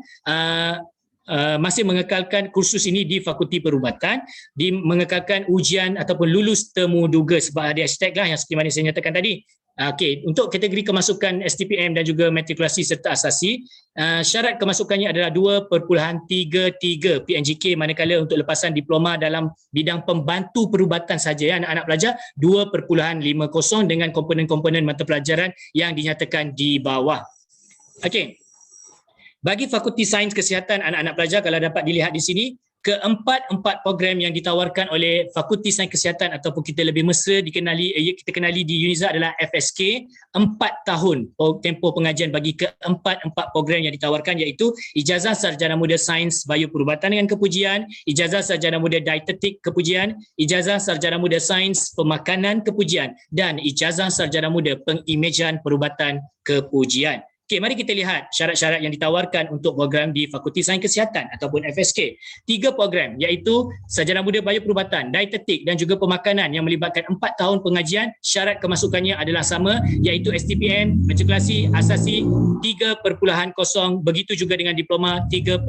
kursus ini di Fakulti Perubatan, mengekalkan ujian ataupun lulus temu duga, sebab ada hashtag lah yang seperti mana saya nyatakan tadi. Okey, untuk kategori kemasukan STPM dan juga matrikulasi serta asasi, syarat kemasukannya adalah 2.33 PNGK, manakala untuk lepasan diploma dalam bidang pembantu perubatan saja anak-anak pelajar 2.50 dengan komponen-komponen mata pelajaran yang dinyatakan di bawah. Okey. Bagi Fakulti Sains Kesihatan anak-anak pelajar, kalau dapat dilihat di sini, keempat program yang ditawarkan oleh Fakulti Sains Kesihatan ataupun kita lebih mesra kita kenali di UNIZA adalah FSK, 4 tahun tempoh pengajian bagi keempat program yang ditawarkan, iaitu ijazah sarjana muda sains bioperubatan dengan kepujian, ijazah sarjana muda dietetik kepujian, ijazah sarjana muda sains pemakanan kepujian dan ijazah sarjana muda pengimejan perubatan kepujian. Okey, mari kita lihat syarat-syarat yang ditawarkan untuk program di Fakulti Sains Kesihatan ataupun FSK. 3 program iaitu Sarjana Muda Bioperubatan, Dietetik dan juga Pemakanan yang melibatkan 4 tahun pengajian. Syarat kemasukannya adalah sama iaitu STPM, matrikulasi asasi 3.0, begitu juga dengan diploma 3.0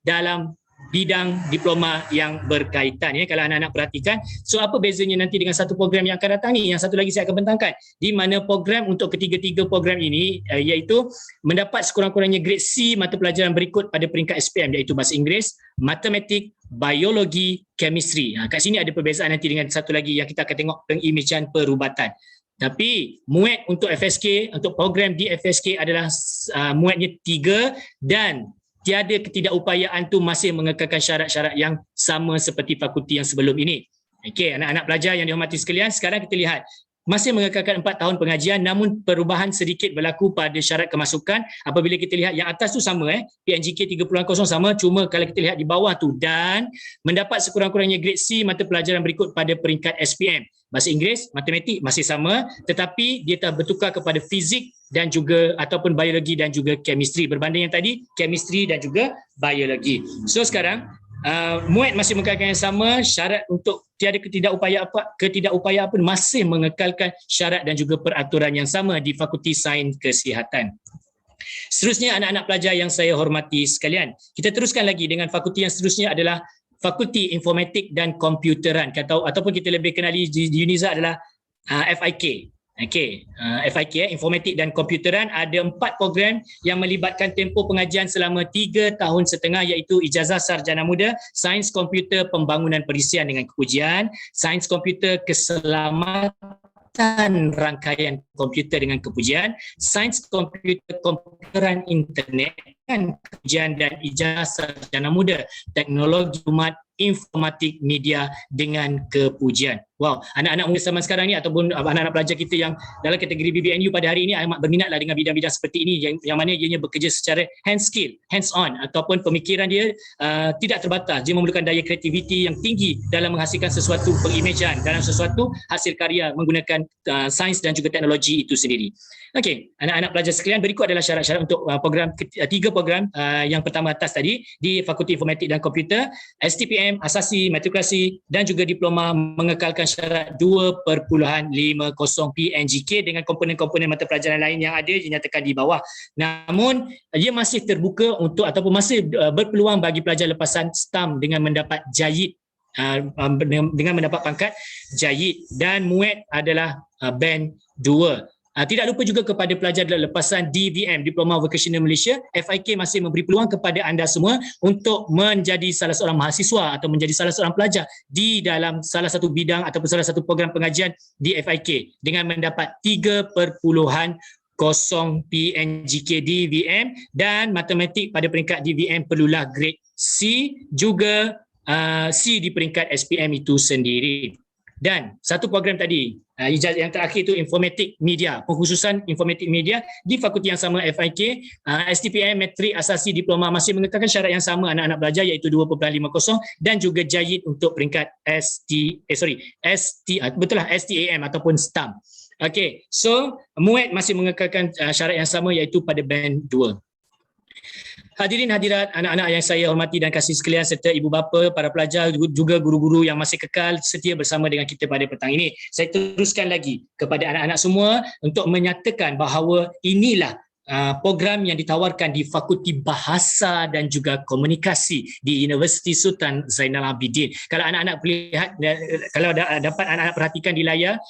dalam bidang diploma yang berkaitan ya, kalau anak-anak perhatikan. So apa bezanya nanti dengan satu program yang akan datang ni? Yang satu lagi saya akan bentangkan, di mana program untuk ketiga-tiga program ini iaitu mendapat sekurang-kurangnya grade C mata pelajaran berikut pada peringkat SPM iaitu bahasa Inggeris, matematik, biologi, chemistry. Kat sini ada perbezaan nanti dengan satu lagi yang kita akan tengok, pengimejan perubatan. Tapi muat untuk FSK, untuk program di FSK adalah muatnya 3 dan tiada ketidakupayaan tu masih mengekalkan syarat-syarat yang sama seperti fakulti yang sebelum ini. Okey, anak-anak pelajar yang dihormati sekalian, sekarang kita lihat masih mengekalkan 4 tahun pengajian, namun perubahan sedikit berlaku pada syarat kemasukan. Apabila kita lihat yang atas tu sama, PNGK 3.0 sama, cuma kalau kita lihat di bawah tu, dan mendapat sekurang-kurangnya grade C mata pelajaran berikut pada peringkat SPM. Bahasa Inggeris, matematik masih sama, tetapi dia telah bertukar kepada fizik dan juga ataupun biologi dan juga chemistry, berbanding yang tadi chemistry dan juga biologi. So sekarang muat masih mengekalkan yang sama, syarat untuk tiada ketidakupayaan pun masih mengekalkan syarat dan juga peraturan yang sama di Fakulti Sains Kesihatan. Seterusnya anak-anak pelajar yang saya hormati sekalian, kita teruskan lagi dengan fakulti yang seterusnya adalah Fakulti Informatik dan Komputeran, ataupun kita lebih kenali di UNIZA adalah FIK. Okey, FIK, Informatik dan Komputeran, ada 4 program yang melibatkan tempoh pengajian selama 3 tahun setengah iaitu Ijazah Sarjana Muda, Sains Komputer Pembangunan Perisian dengan kepujian, Sains Komputer Keselamatan Rangkaian Komputer dengan kepujian, Sains Komputer Komputeran Internet dengan kepujian, dan Ijazah Sarjana Muda Teknologi Umat Informatik Media dengan kepujian. Wow, anak-anak muda zaman sekarang ni ataupun anak-anak pelajar kita yang dalam kategori BBNU pada hari ini amat berminatlah dengan bidang-bidang seperti ini yang mana ianya bekerja secara hand skill, hands on, ataupun pemikiran dia tidak terbatas. Dia memerlukan daya kreativiti yang tinggi dalam menghasilkan sesuatu pengimejan, dalam sesuatu hasil karya menggunakan sains dan juga teknologi itu sendiri. Okey, anak-anak pelajar sekalian, berikut adalah syarat-syarat untuk program 3 program yang pertama atas tadi di Fakulti Informatik dan Komputer, STPM, asasi, matrikulasi dan juga diploma mengekalkan syarat 2.50 PNGK dengan komponen-komponen mata pelajaran lain yang ada dinyatakan di bawah. Namun ia masih terbuka untuk ataupun masih berpeluang bagi pelajar lepasan STAM dengan mendapat jayid, dengan mendapat pangkat jayid, dan muat adalah band 2. Tidak lupa juga kepada pelajar lepasan DVM, Diploma Vocational Malaysia, FIK masih memberi peluang kepada anda semua untuk menjadi salah seorang mahasiswa atau menjadi salah seorang pelajar di dalam salah satu bidang ataupun salah satu program pengajian di FIK dengan mendapat 3.0 PNGK DVM, dan matematik pada peringkat DVM perlulah grade C, juga C di peringkat SPM itu sendiri. Dan satu program tadi, ijazah yang terakhir itu Informatik Media, pengkhususan Informatik Media di fakulti yang sama FIK, STPM, Matrik, Asasi, Diploma masih mengekalkan syarat yang sama anak-anak belajar iaitu 2.50 dan juga jayid untuk peringkat STAM ataupun STAM. Okey, so muat masih mengekalkan syarat yang sama iaitu pada band 2. Hadirin hadirat, anak-anak yang saya hormati dan kasih sekalian, serta ibu bapa, para pelajar, juga guru-guru yang masih kekal setia bersama dengan kita pada petang ini. Saya teruskan lagi kepada anak-anak semua untuk menyatakan bahawa inilah program yang ditawarkan di Fakulti Bahasa dan juga Komunikasi di Universiti Sultan Zainal Abidin. Kalau anak-anak lihat, kalau dapat anak-anak perhatikan di layar,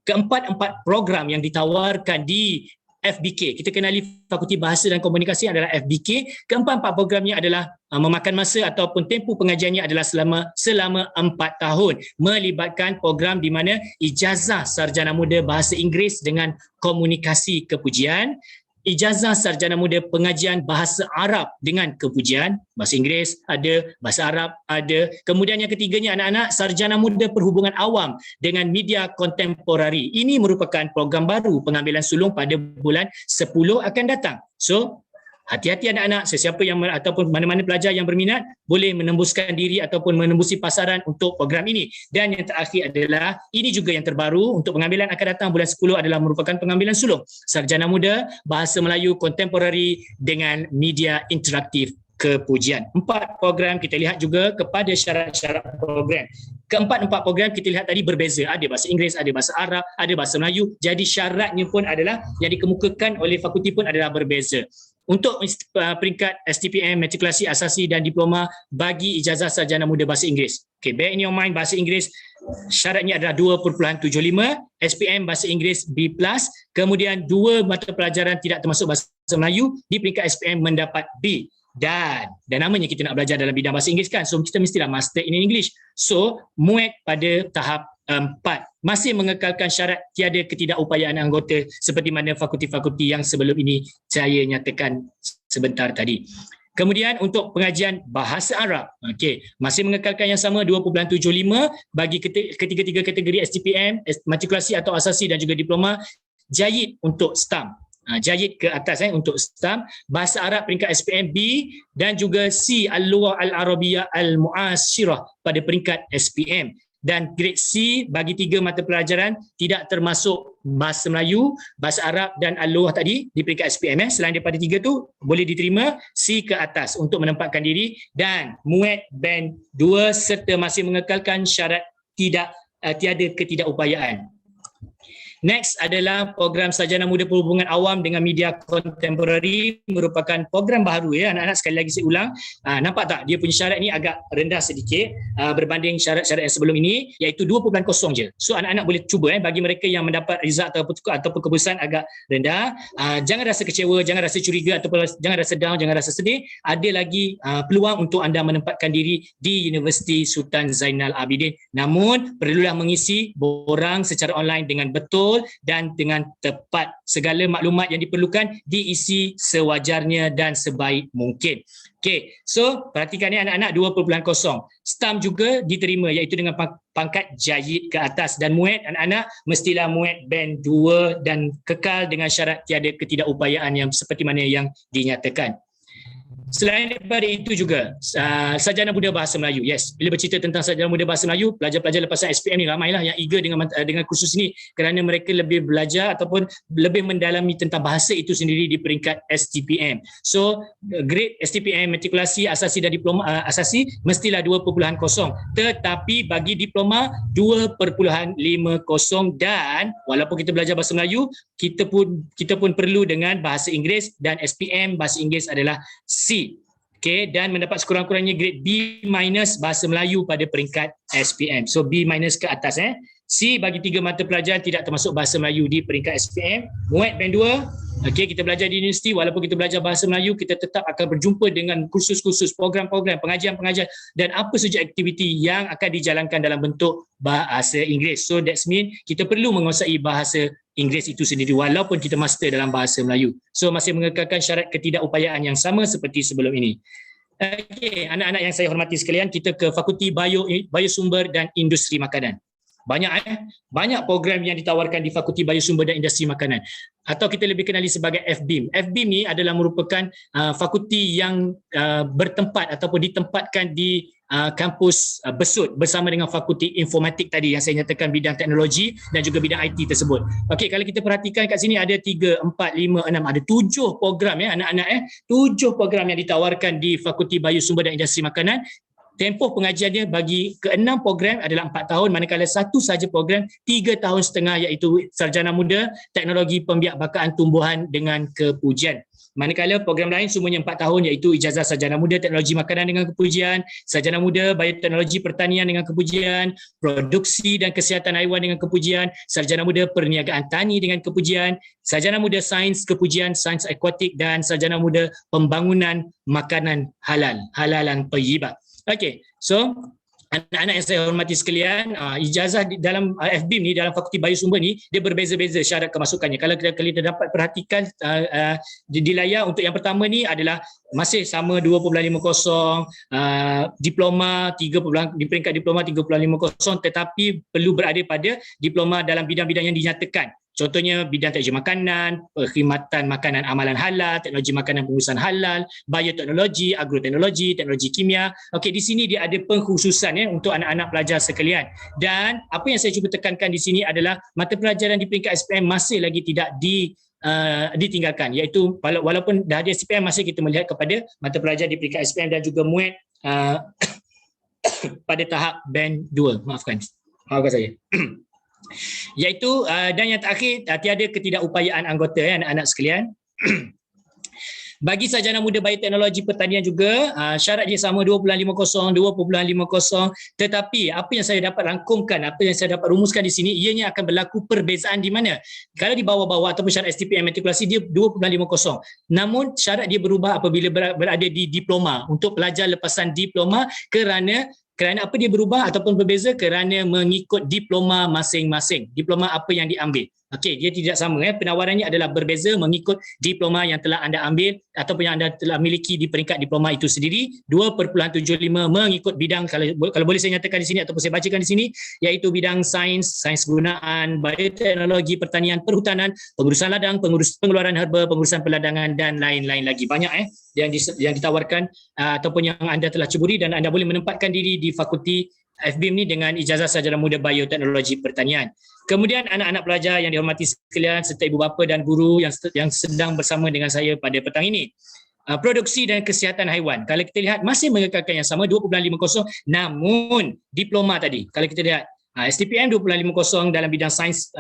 keempat-empat program yang ditawarkan di FBK, kita kenali Fakulti Bahasa dan Komunikasi adalah FBK. Keempat-empat programnya adalah memakan masa ataupun tempoh pengajiannya adalah selama 4 tahun, melibatkan program di mana Ijazah Sarjana Muda Bahasa Inggeris dengan Komunikasi Kepujian, Ijazah Sarjana Muda Pengajian Bahasa Arab dengan kepujian, bahasa Inggeris ada, bahasa Arab ada. Kemudian yang ketiganya anak-anak Sarjana Muda Perhubungan Awam dengan Media Kontemporari. Ini merupakan program baru pengambilan sulung pada bulan 10 akan datang. So Hati-hati anak-anak, sesiapa yang ataupun mana-mana pelajar yang berminat boleh menembuskan diri ataupun menembusi pasaran untuk program ini. Dan yang terakhir adalah, ini juga yang terbaru untuk pengambilan akan datang bulan 10 adalah merupakan pengambilan sulung Sarjana Muda Bahasa Melayu Kontemporari dengan media interaktif kepujian. 4 program kita lihat juga kepada syarat-syarat program. Keempat-empat program kita lihat tadi berbeza. Ada bahasa Inggeris, ada bahasa Arab, ada bahasa Melayu. Jadi syaratnya pun adalah yang dikemukakan oleh fakulti pun adalah berbeza. Untuk peringkat STPM, matrikulasi asasi dan diploma bagi ijazah sarjana muda bahasa Inggeris. Okay, bear in your mind, bahasa Inggeris syaratnya adalah 2.75, SPM bahasa Inggeris B+, kemudian 2 mata pelajaran tidak termasuk bahasa Melayu di peringkat SPM mendapat B. Dan namanya kita nak belajar dalam bidang bahasa Inggeris kan, so kita mestilah master in English. So muat pada tahap 4 masih mengekalkan syarat tiada ketidakupayaan anggota seperti mana fakulti-fakulti yang sebelum ini saya nyatakan sebentar tadi. Kemudian untuk pengajian bahasa Arab, okey, masih mengekalkan yang sama 2.75 bagi ketiga-tiga kategori STPM, matrikulasi atau asasi dan juga diploma, jayid untuk STAM. Jayid ke atas untuk STAM, bahasa Arab peringkat SPM B dan juga C Al-Lughah Al-Arabiyah Al-Mu'asyirah pada peringkat SPM. Dan grade C bagi 3 mata pelajaran tidak termasuk bahasa Melayu, bahasa Arab dan Al-Lughah tadi di peringkat SPM. Selain daripada 3 tu boleh diterima C ke atas untuk menempatkan diri dan muat band 2 serta masih mengekalkan syarat tiada ketidakupayaan. Next adalah program Sarjana Muda Perhubungan Awam dengan Media Kontemporari, merupakan program baru ya anak-anak. Sekali lagi saya ulang, nampak tak dia punya syarat ni agak rendah sedikit berbanding syarat-syarat yang sebelum ini, iaitu 2.0 je. So anak-anak boleh cuba bagi mereka yang mendapat result ataupun keputusan agak rendah, jangan rasa kecewa, jangan rasa curiga ataupun jangan rasa down, jangan rasa sedih. Ada lagi peluang untuk anda menempatkan diri di Universiti Sultan Zainal Abidin. Namun perlulah mengisi borang secara online dengan betul dan dengan tepat. Segala maklumat yang diperlukan diisi sewajarnya dan sebaik mungkin. Okey, so perhatikan ni anak-anak 2.0. STAM juga diterima iaitu dengan pangkat jayid ke atas, dan muat anak-anak mestilah muat band 2 dan kekal dengan syarat tiada ketidakupayaan yang seperti mana yang dinyatakan. Selain daripada itu juga Sarjana Muda Bahasa Melayu. Yes, bila bercerita tentang Sarjana Muda Bahasa Melayu, pelajar-pelajar lepasan SPM ni ramailah yang eager dengan kursus ini kerana mereka lebih belajar ataupun lebih mendalami tentang bahasa itu sendiri di peringkat STPM. So grade STPM matrikulasi asasi dan diploma asasi mestilah 2.0, tetapi bagi diploma 2.50, dan walaupun kita belajar bahasa Melayu, kita pun perlu dengan bahasa Inggeris, dan SPM bahasa Inggeris adalah C. Okay, dan mendapat sekurang-kurangnya grade B- bahasa Melayu pada peringkat SPM. So B- ke atas. C bagi 3 mata pelajaran tidak termasuk bahasa Melayu di peringkat SPM. Muat band 2. Okay, kita belajar di universiti, walaupun kita belajar bahasa Melayu, kita tetap akan berjumpa dengan kursus-kursus, program-program, pengajian-pengajian dan apa saja aktiviti yang akan dijalankan dalam bentuk bahasa Inggeris. So that's mean kita perlu menguasai bahasa Inggeris itu sendiri walaupun kita master dalam bahasa Melayu. So masih mengekalkan syarat ketidakupayaan yang sama seperti sebelum ini. Okey, anak-anak yang saya hormati sekalian, kita ke Fakulti Biosumber dan Industri Makanan. Banyak program yang ditawarkan di Fakulti Biosumber dan Industri Makanan, atau kita lebih kenali sebagai FBIM. FBIM ni adalah merupakan fakulti yang bertempat ataupun ditempatkan di kampus Besut bersama dengan Fakulti Informatik tadi yang saya nyatakan bidang teknologi dan juga bidang IT tersebut. Okey, kalau kita perhatikan kat sini ada 3, 4, 5, 6, ada 7 program anak-anak 7 program yang ditawarkan di Fakulti Biosumber dan Industri Makanan. Tempoh pengajiannya bagi ke-6 program adalah 4 tahun, manakala satu saja program 3 tahun setengah, iaitu Sarjana Muda Teknologi Pembiakbakaan Tumbuhan dengan Kepujian. Manakala program lain semuanya 4 tahun, iaitu ijazah Sarjana Muda Teknologi Makanan dengan Kepujian, Sarjana Muda Bioteknologi Pertanian dengan Kepujian, Produksi dan Kesihatan Haiwan dengan Kepujian, Sarjana Muda Perniagaan Tani dengan Kepujian, Sarjana Muda Sains Kepujian, Sains Akuatik, dan Sarjana Muda Pembangunan Makanan Halalan Thayyibah. Okey, so anak-anak yang saya hormati sekalian, ijazah dalam FBIM ni, dalam Fakulti Biosumber ni, dia berbeza-beza syarat kemasukannya. Kalau kita dapat perhatikan di layar, untuk yang pertama ni adalah masih sama 2.50, diploma 3, di peringkat diploma 3.50, tetapi perlu berada pada diploma dalam bidang-bidang yang dinyatakan. Contohnya bidang teknologi makanan, perkhidmatan makanan amalan halal, teknologi makanan pengurusan halal, bioteknologi, agroteknologi, teknologi kimia. Okey, di sini dia ada pengkhususan untuk anak-anak pelajar sekalian. Dan apa yang saya cuba tekankan di sini adalah mata pelajaran di peringkat SPM masih lagi tidak ditinggalkan, iaitu walaupun dah ada SPM masih kita melihat kepada mata pelajar di peringkat SPM dan juga MUET pada tahap band 2. Maafkan saya. Iaitu dan yang terakhir, tiada ketidakupayaan anggota anak-anak sekalian. Bagi sarjana muda bioteknologi pertanian juga syarat dia sama 2.50, tetapi apa yang saya dapat rangkumkan, apa yang saya dapat rumuskan di sini, ianya akan berlaku perbezaan di mana kalau di bawah-bawah ataupun syarat STPM matrikulasi dia 2.50, namun syarat dia berubah apabila berada di diploma untuk pelajar lepasan diploma kerana apa dia berubah ataupun berbeza kerana mengikut diploma masing-masing. Diploma apa yang diambil. Okey, dia tidak sama. Penawarannya adalah berbeza mengikut diploma yang telah anda ambil ataupun yang anda telah miliki di peringkat diploma itu sendiri. 2.75 mengikut bidang, kalau boleh saya nyatakan di sini ataupun saya bacakan di sini, iaitu bidang sains gunaan, bioteknologi, pertanian, perhutanan, pengurusan ladang, pengeluaran herba, pengurusan peladangan dan lain-lain lagi. Banyak yang ditawarkan ataupun yang anda telah ceburi, dan anda boleh menempatkan diri di fakulti FBIM ni dengan ijazah sarjana muda bioteknologi pertanian. Kemudian anak-anak pelajar yang dihormati sekalian serta ibu bapa dan guru yang sedang bersama dengan saya pada petang ini. Produksi dan kesihatan haiwan, kalau kita lihat masih mengekalkan yang sama 2.50, namun diploma tadi kalau kita lihat STPM 2.50 dalam bidang sains,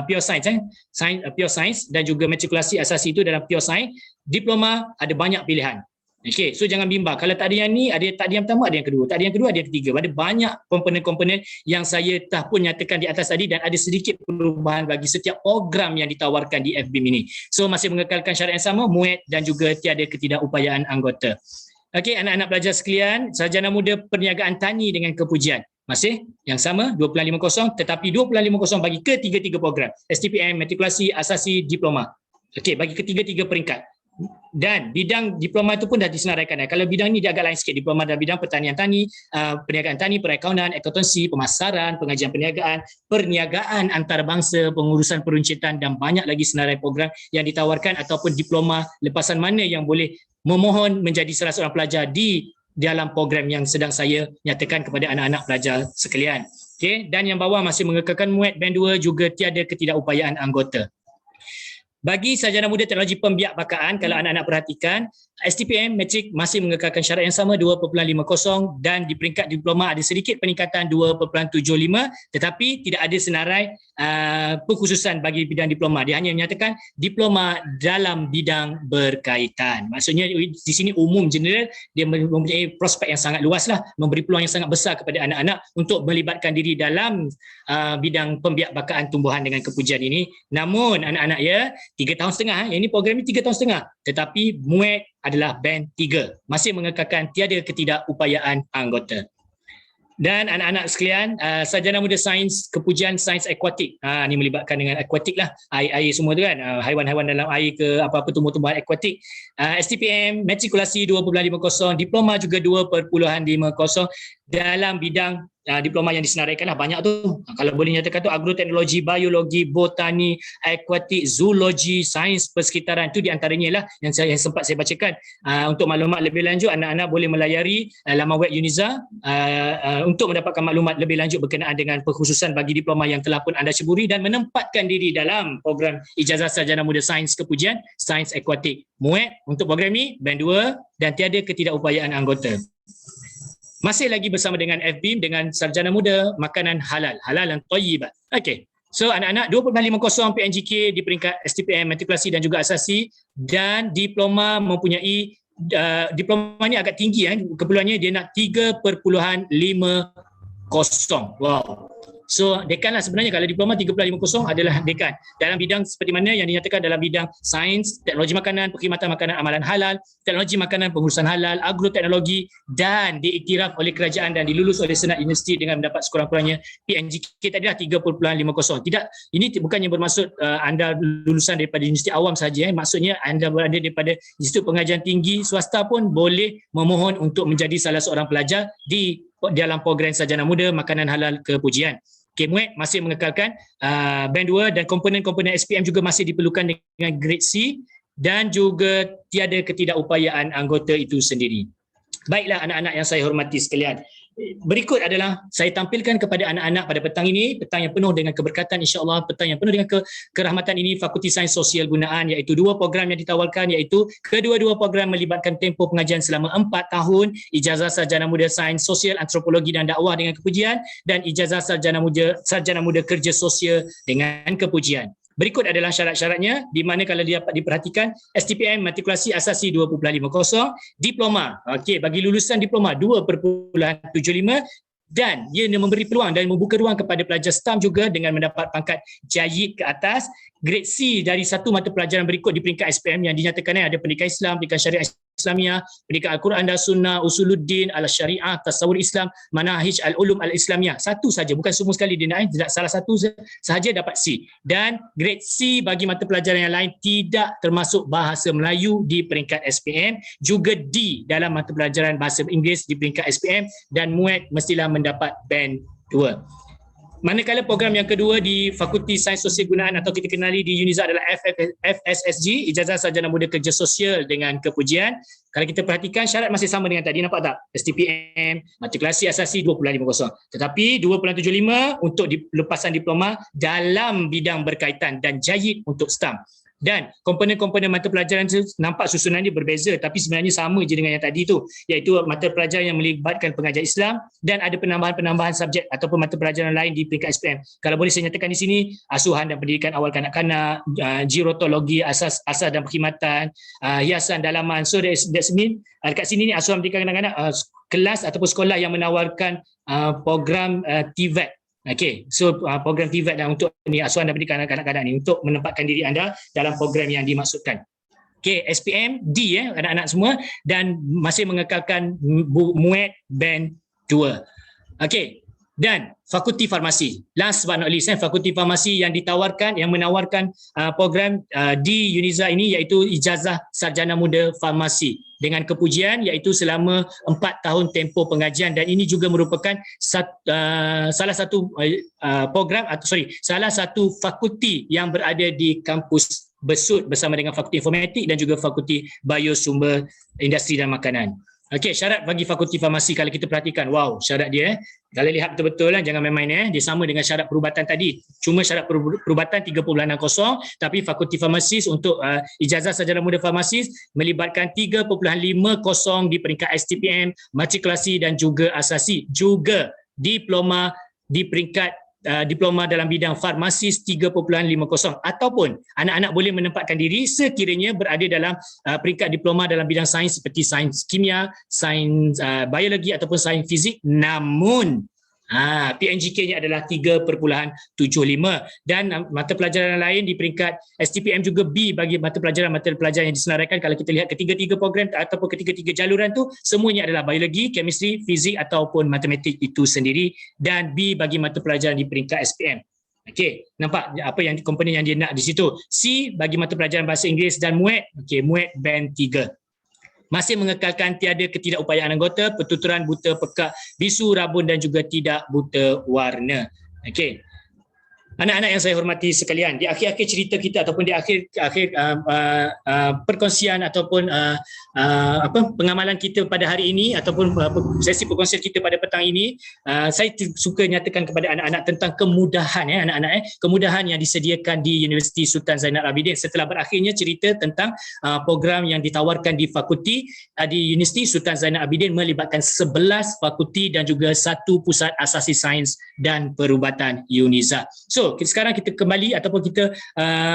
pure science dan juga matrikulasi asasi itu dalam pure science. Diploma ada banyak pilihan. Okey, so jangan bimbang. Kalau tak ada yang ni, tak ada yang pertama, ada yang kedua. Tak ada yang kedua, ada yang ketiga. Ada banyak komponen-komponen yang saya telah pun nyatakan di atas tadi, dan ada sedikit perubahan bagi setiap program yang ditawarkan di FBIM ini. So masih mengekalkan syarat yang sama, MUET dan juga tiada ketidakupayaan anggota. Okey, anak-anak pelajar sekalian, sarjana muda perniagaan tani dengan kepujian. Masih yang sama 2.50, tetapi 2.50 bagi ketiga-tiga program. STPM, matrikulasi, asasi, diploma. Okey, bagi ketiga-tiga peringkat. Dan bidang diploma itu pun dah disenaraikan. Kalau bidang ni dia agak lain sikit. Diploma dalam bidang pertanian tani, perniagaan tani, perakaunan, akuntansi, pemasaran, pengajian perniagaan antarabangsa, pengurusan peruncitan dan banyak lagi senarai program yang ditawarkan, ataupun diploma lepasan mana yang boleh memohon menjadi salah seorang pelajar di dalam program yang sedang saya nyatakan kepada anak-anak pelajar sekalian. Okay? Dan yang bawah masih mengekalkan MUET band 2 juga tiada ketidakupayaan anggota. Bagi sarjana muda teknologi pembiakbakaan, kalau anak-anak perhatikan, STPM Matrik masih mengekalkan syarat yang sama 2.50, dan di peringkat diploma ada sedikit peningkatan 2.75, tetapi tidak ada senarai pengkhususan bagi bidang diploma. Dia hanya menyatakan diploma dalam bidang berkaitan. Maksudnya di sini umum general, dia mempunyai prospek yang sangat luas lah, memberi peluang yang sangat besar kepada anak-anak untuk melibatkan diri dalam bidang pembiakbakaan tumbuhan dengan kepujian ini. Namun anak-anak 3 tahun setengah, yang ini program ini 3 tahun setengah, tetapi MUET adalah band 3, masih mengekalkan tiada ketidakupayaan anggota. Dan anak-anak sekalian, sarjana muda sains kepujian sains akuatik, ini melibatkan dengan akuatik lah, air semua tu kan, haiwan-haiwan dalam air ke apa-apa tumbuh-tumbuhan akuatik. STPM matrikulasi 2.50, diploma juga 2.50 dalam bidang diploma yang disenaraikan lah banyak tu. Kalau boleh nyatakan tu agroteknologi, biologi, botani, akuatik, zoologi, sains persekitaran, itu di antaranya lah yang sempat saya bacakan. Untuk maklumat lebih lanjut, anak-anak boleh melayari laman web UNIZA untuk mendapatkan maklumat lebih lanjut berkenaan dengan pengkhususan bagi diploma yang telah pun anda ceburi dan menempatkan diri dalam program ijazah sarjana muda sains kepujian sains akuatik. MUET untuk program ni band 2 dan tiada ketidakupayaan anggota. Masih lagi bersama dengan FBIM dengan sarjana muda makanan halal dan thayyibat. Okey. So anak-anak 2.50 PNGK di peringkat STPM matrikulasi dan juga asasi, dan diploma mempunyai diploma ni agak tinggi keperluannya, dia nak 3.50. Wow. So dekan lah sebenarnya, kalau diploma 3.50 adalah dekan dalam bidang seperti mana yang dinyatakan dalam bidang sains, teknologi makanan, perkhidmatan makanan amalan halal, teknologi makanan pengurusan halal, agroteknologi, dan diiktiraf oleh kerajaan dan dilulus oleh Senat Universiti dengan mendapat sekurang-kurangnya PNGK tadi lah 3.50. Tidak, ini bukannya bermaksud anda lulusan daripada universiti awam saja. Maksudnya anda berada daripada Institut Pengajian Tinggi swasta pun boleh memohon untuk menjadi salah seorang pelajar di dalam program sarjana muda makanan halal kepujian. MUET masih mengekalkan band 2 dan komponen-komponen SPM juga masih diperlukan dengan grade C dan juga tiada ketidakupayaan anggota itu sendiri. Baiklah anak-anak yang saya hormati sekalian. Berikut adalah saya tampilkan kepada anak-anak pada petang ini, petang yang penuh dengan keberkatan insya-Allah, petang yang penuh dengan kerahmatan ini, Fakulti Sains Sosial Gunaan, iaitu 2 program yang ditawarkan, iaitu kedua-dua program melibatkan tempoh pengajian selama 4 tahun, ijazah sarjana muda Sains Sosial, Antropologi dan Dakwah dengan kepujian, dan ijazah sarjana muda Kerja Sosial dengan kepujian. Berikut adalah syarat-syaratnya, di mana kalau dapat diperhatikan STPM matrikulasi asasi 2.50, diploma bagi lulusan diploma 2.75, dan ia memberi peluang dan membuka ruang kepada pelajar STAM juga dengan mendapat pangkat jayid ke atas. Grade C dari satu mata pelajaran berikut di peringkat SPM yang dinyatakan ada pendidikan Islam, pendidikan syariah Islamiah, pendidikan Al-Quran dan Sunnah, Usuluddin, Al-Syariah, Tasawur Islam, Manahij Al-Ulum Al-Islamiyah. Satu saja, bukan semua sekali dia nak, salah satu sahaja dapat C. Dan grade C bagi mata pelajaran yang lain tidak termasuk bahasa Melayu di peringkat SPM, juga D dalam mata pelajaran bahasa Inggeris di peringkat SPM, dan MUET mestilah mendapat band 2. Manakala program yang kedua di Fakulti Sains Sosial Gunaan atau kita kenali di UNIZA adalah FSSG, Ijazah Sarjana Muda Kerja Sosial dengan kepujian. Kalau kita perhatikan syarat masih sama dengan tadi, nampak tak? STPM, matrikulasi asasi 2.50. Tetapi 2.75 untuk lepasan diploma dalam bidang berkaitan dan jayid untuk STAM. Dan komponen-komponen mata pelajaran nampak susunannya berbeza tapi sebenarnya sama je dengan yang tadi tu, iaitu mata pelajaran yang melibatkan pengajar Islam dan ada penambahan-penambahan subjek ataupun mata pelajaran lain di peringkat SPM. Kalau boleh saya nyatakan di sini, asuhan dan pendidikan awal kanak-kanak, gerontologi, asas dan perkhidmatan, hiasan dalaman. So that's mean dekat sini ni asuhan pendidikan kanak-kanak, kelas ataupun sekolah yang menawarkan program TVET. Okey, so program TVET dan untuk ni asuhan dan pendidikan kanak-kanak ni untuk menempatkan diri anda dalam program yang dimaksudkan. Okey, SPM D anak-anak semua, dan masih mengekalkan MUET band 2. Okey, dan Fakulti Farmasi. Last but not least, Fakulti Farmasi yang menawarkan program di UNIZA ini iaitu Ijazah Sarjana Muda Farmasi dengan kepujian iaitu selama 4 tahun tempoh pengajian, dan ini juga merupakan salah satu salah satu fakulti yang berada di kampus Besut bersama dengan Fakulti Informatik dan juga Fakulti Biosumber Industri dan Makanan. Okey, syarat bagi Fakulti Farmasi kalau kita perhatikan, wow, syarat dia kalau lihat betul-betul dia jangan main-main dia sama dengan syarat perubatan tadi. Cuma syarat perubatan 3.60, tapi Fakulti Farmasi untuk ijazah sarjana muda farmasis melibatkan 3.50 di peringkat STPM, matrikulasi dan juga asasi. Juga diploma di peringkat diploma dalam bidang farmasis 3.50, ataupun anak-anak boleh menempatkan diri sekiranya berada dalam peringkat diploma dalam bidang sains seperti sains kimia, sains biologi ataupun sains fizik, namun PNGK-nya adalah 3.75, dan mata pelajaran lain di peringkat STPM juga B bagi mata pelajaran yang disenaraikan. Kalau kita lihat ketiga-tiga program ataupun ketiga-tiga jaluran tu semuanya adalah biologi, chemistry, fizik ataupun matematik itu sendiri, dan B bagi mata pelajaran di peringkat SPM. Okey, nampak apa yang komponen yang dia nak di situ. C bagi mata pelajaran bahasa Inggeris dan MUET. Okey, MUET band 3. Masih mengekalkan tiada ketidakupayaan anggota, pertuturan buta pekak, bisu, rabun dan juga tidak buta warna. Okey. Anak-anak yang saya hormati sekalian, di akhir-akhir cerita kita ataupun di akhir perkongsian ataupun pengamalan kita pada hari ini ataupun sesi perkongsian kita pada petang ini, saya suka nyatakan kepada anak-anak tentang kemudahan kemudahan yang disediakan di Universiti Sultan Zainal Abidin setelah berakhirnya cerita tentang program yang ditawarkan di fakulti di Universiti Sultan Zainal Abidin melibatkan 11 fakulti dan juga 1 pusat asasi sains dan perubatan UNIZA. So sekarang kita kembali ataupun kita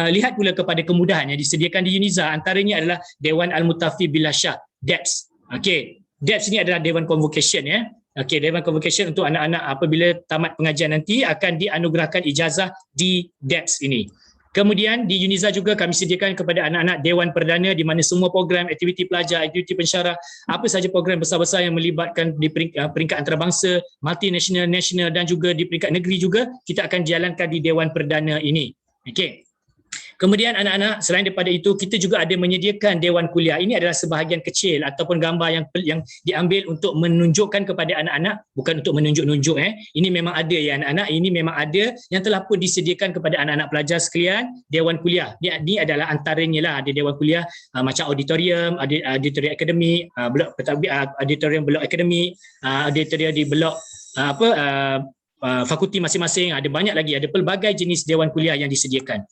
lihat pula kepada kemudahan yang disediakan di UNIZA. Antaranya adalah Dewan Al-Mutafi Bil Syah, DEPS. Okey, DEPS ini adalah Dewan Convocation ya. Okey, Dewan Convocation untuk anak-anak apabila tamat pengajian nanti akan dianugerahkan ijazah di DEPS ini. Kemudian di UNIZA juga kami sediakan kepada anak-anak Dewan Perdana di mana semua program aktiviti pelajar, aktiviti pensyarah, apa sahaja program besar-besar yang melibatkan di peringkat antarabangsa, multinational, nasional dan juga di peringkat negeri juga kita akan jalankan di Dewan Perdana ini. Okey. Kemudian anak-anak, selain daripada itu, kita juga ada menyediakan dewan kuliah. Ini adalah sebahagian kecil ataupun gambar yang diambil untuk menunjukkan kepada anak-anak, bukan untuk menunjuk-nunjuk. Ini memang ada ya anak-anak, ini memang ada yang telah pun disediakan kepada anak-anak pelajar sekalian, dewan kuliah. Ini adalah antaranya lah, ada dewan kuliah macam auditorium, ada auditorium akademik, blok auditorium blok akademik, auditorium di blok fakulti masing-masing, ada banyak lagi, ada pelbagai jenis dewan kuliah yang disediakan.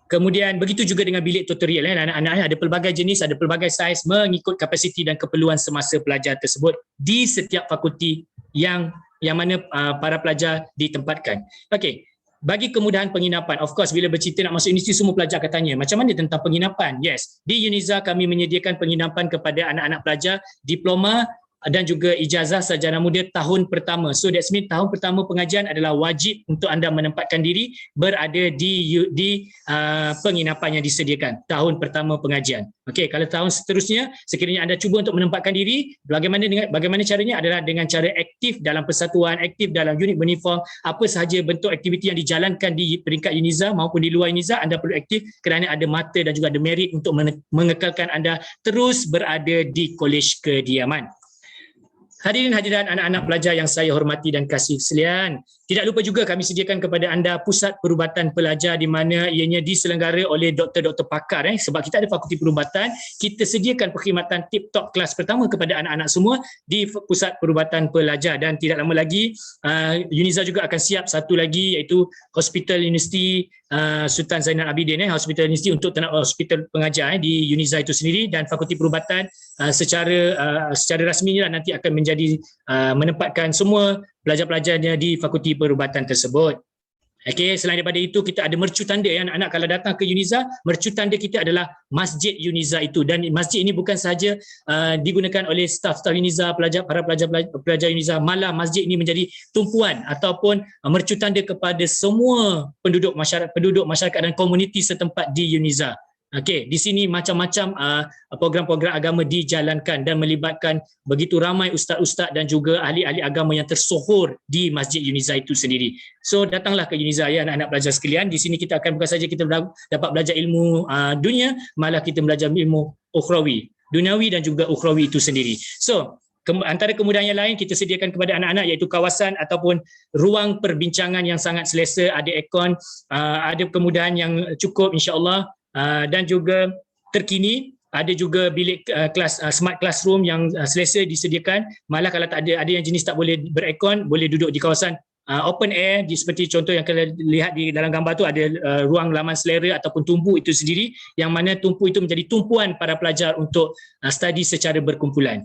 Kemudian begitu juga dengan bilik tutorial, anak-anak ada pelbagai jenis, ada pelbagai saiz mengikut kapasiti dan keperluan semasa pelajar tersebut di setiap fakulti yang mana para pelajar ditempatkan. Okey, bagi kemudahan penginapan, of course bila bercerita nak masuk universiti semua pelajar akan tanya macam mana tentang penginapan. Yes, di UNIZA kami menyediakan penginapan kepada anak-anak pelajar diploma dan juga ijazah sarjana muda tahun pertama. So that's mean tahun pertama pengajian adalah wajib untuk anda menempatkan diri berada di penginapan yang disediakan tahun pertama pengajian. Okey, kalau tahun seterusnya sekiranya anda cuba untuk menempatkan diri, bagaimana caranya adalah dengan cara aktif dalam persatuan, aktif dalam unit beruniform, apa sahaja bentuk aktiviti yang dijalankan di peringkat UNIZA maupun di luar UNIZA, anda perlu aktif kerana ada mata dan juga ada merit untuk mengekalkan anda terus berada di kolej kediaman. Hadirin hadirat anak-anak pelajar yang saya hormati dan kasih sekalian, tidak lupa juga kami sediakan kepada anda pusat perubatan pelajar di mana ianya diselenggara oleh doktor-doktor pakar. Sebab kita ada fakulti perubatan, kita sediakan perkhidmatan tip-top kelas pertama kepada anak-anak semua di pusat perubatan pelajar. Dan tidak lama lagi UNIZA juga akan siap satu lagi iaitu Hospital Universiti Sultan Zainal Abidin, Hospital Universiti untuk hospital pengajar di UNIZA itu sendiri, dan fakulti perubatan secara rasminya nanti akan menjadi menempatkan semua pelajar-pelajarnya di fakulti perubatan tersebut. Okey, selain daripada itu kita ada mercu tanda ya anak-anak kalau datang ke UNIZA, mercu tanda kita adalah Masjid UNIZA itu, dan masjid ini bukan sahaja digunakan oleh staf-staf UNIZA, para pelajar UNIZA, malah masjid ini menjadi tumpuan ataupun mercu tanda kepada semua penduduk masyarakat dan komuniti setempat di UNIZA. Okey, di sini macam-macam program-program agama dijalankan dan melibatkan begitu ramai ustaz-ustaz dan juga ahli-ahli agama yang tersohor di Masjid UNIZA itu sendiri. So datanglah ke UNIZA ya anak-anak pelajar sekalian. Di sini kita akan bukan saja kita dapat belajar ilmu dunia, malah kita belajar ilmu ukhrawi, duniawi dan juga ukhrawi itu sendiri. So antara kemudahan yang lain kita sediakan kepada anak-anak iaitu kawasan ataupun ruang perbincangan yang sangat selesa, ada aircon, ada kemudahan yang cukup insya-Allah. Dan juga terkini ada juga bilik kelas smart classroom yang selesa disediakan. Malah kalau tak ada yang jenis tak boleh berekon, boleh duduk di kawasan open air, seperti contoh yang kalian lihat di dalam gambar tu ada ruang laman selera ataupun tumpu itu sendiri, yang mana tumpu itu menjadi tumpuan para pelajar untuk study secara berkumpulan.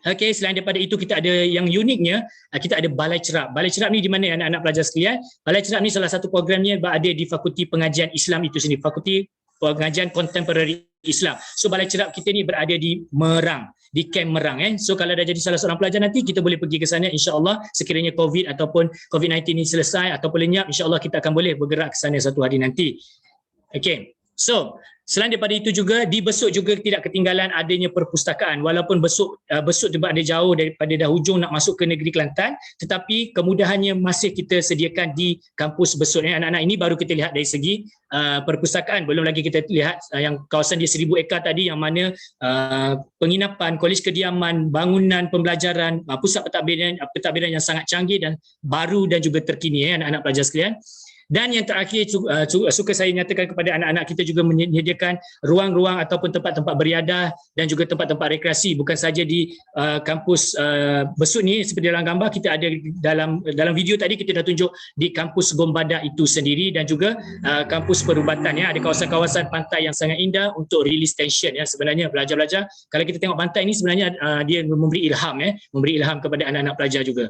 Okey, selain daripada itu kita ada yang uniknya, kita ada balai cerap. Balai cerap ni di mana anak-anak pelajar sekalian? Balai cerap ni salah satu programnya berada di Fakulti Pengajian Islam itu sendiri, Fakulti Pengajian Kontemporari Islam. So balai cerap kita ni berada di Merang, di Kem Merang. So kalau dah jadi salah seorang pelajar nanti kita boleh pergi ke sana insya-Allah sekiranya COVID ataupun COVID-19 ni selesai ataupun lenyap, insya-Allah kita akan boleh bergerak ke sana satu hari nanti. Okey. So selain daripada itu juga di Besut juga tidak ketinggalan adanya perpustakaan. Walaupun Besut ada jauh daripada dah hujung nak masuk ke negeri Kelantan, tetapi kemudahannya masih kita sediakan di kampus Besut. Anak-anak ini baru kita lihat dari segi perpustakaan, belum lagi kita lihat yang kawasan dia 1000 ekar tadi, yang mana penginapan, kolej kediaman, bangunan pembelajaran, pusat pentadbiran yang sangat canggih dan baru dan juga terkini anak-anak pelajar sekalian. Dan yang terakhir suka saya nyatakan kepada anak-anak, kita juga menyediakan ruang-ruang ataupun tempat-tempat beriadah dan juga tempat-tempat rekreasi, bukan saja di kampus Besut ni seperti dalam gambar kita ada dalam video tadi kita dah tunjuk di kampus Gombada itu sendiri, dan juga kampus perubatan ya, ada kawasan-kawasan pantai yang sangat indah untuk release tension ya. Sebenarnya pelajar-pelajar kalau kita tengok pantai ni sebenarnya dia memberi ilham kepada anak-anak pelajar juga.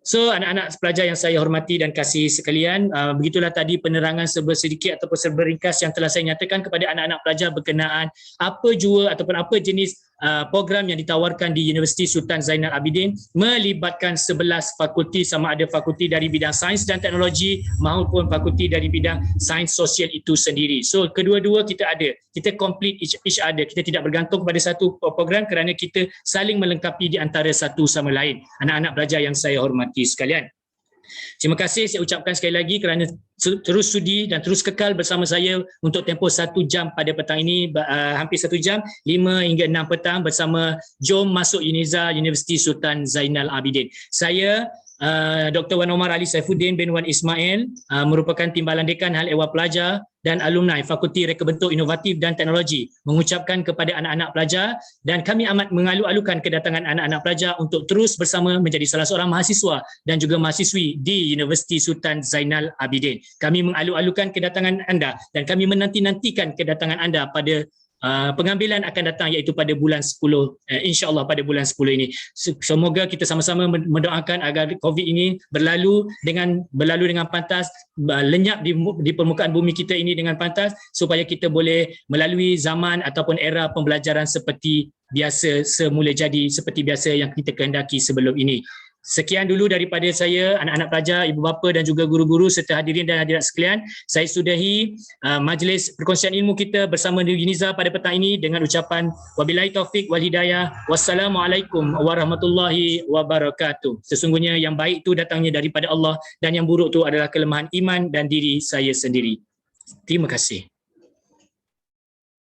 So anak-anak pelajar yang saya hormati dan kasih sekalian, begitulah tadi penerangan sedikit ataupun seberingkas yang telah saya nyatakan kepada anak-anak pelajar berkenaan apa jua ataupun apa jenis program yang ditawarkan di Universiti Sultan Zainal Abidin, melibatkan 11 fakulti, sama ada fakulti dari bidang sains dan teknologi maupun fakulti dari bidang sains sosial itu sendiri. So kedua-dua kita complete each other, kita tidak bergantung pada satu program kerana kita saling melengkapi di antara satu sama lain. Anak-anak pelajar yang saya hormati sekalian. Terima kasih saya ucapkan sekali lagi kerana terus sudi dan terus kekal bersama saya untuk tempoh 1 jam pada petang ini, hampir 1 jam, 5 hingga 6 petang bersama Jom Masuk UNIZA Universiti Sultan Zainal Abidin. Saya Dr. Wan Omar Ali Saifuddin bin Wan Ismail, merupakan Timbalan Dekan Hal Ehwal Pelajar dan alumni Fakulti Reka Bentuk Inovatif dan Teknologi, mengucapkan kepada anak-anak pelajar, dan kami amat mengalu-alukan kedatangan anak-anak pelajar untuk terus bersama menjadi salah seorang mahasiswa dan juga mahasiswi di Universiti Sultan Zainal Abidin. Kami mengalu-alukan kedatangan anda dan kami menanti-nantikan kedatangan anda pada pengambilan akan datang, iaitu pada bulan 10, insya-Allah pada bulan 10 ini. Semoga kita sama-sama mendoakan agar COVID ini berlalu dengan pantas, lenyap di permukaan bumi kita ini dengan pantas, supaya kita boleh melalui zaman ataupun era pembelajaran seperti biasa, semula jadi seperti biasa yang kita kehendaki sebelum ini. Sekian dulu daripada saya, anak-anak pelajar, ibu bapa dan juga guru-guru serta hadirin dan hadirat sekalian. Saya sudahi majlis perkongsian ilmu kita bersama di UNIZA pada petang ini dengan ucapan wabillahi taufik wal hidayah. Wassalamualaikum warahmatullahi wabarakatuh. Sesungguhnya yang baik itu datangnya daripada Allah dan yang buruk itu adalah kelemahan iman dan diri saya sendiri. Terima kasih.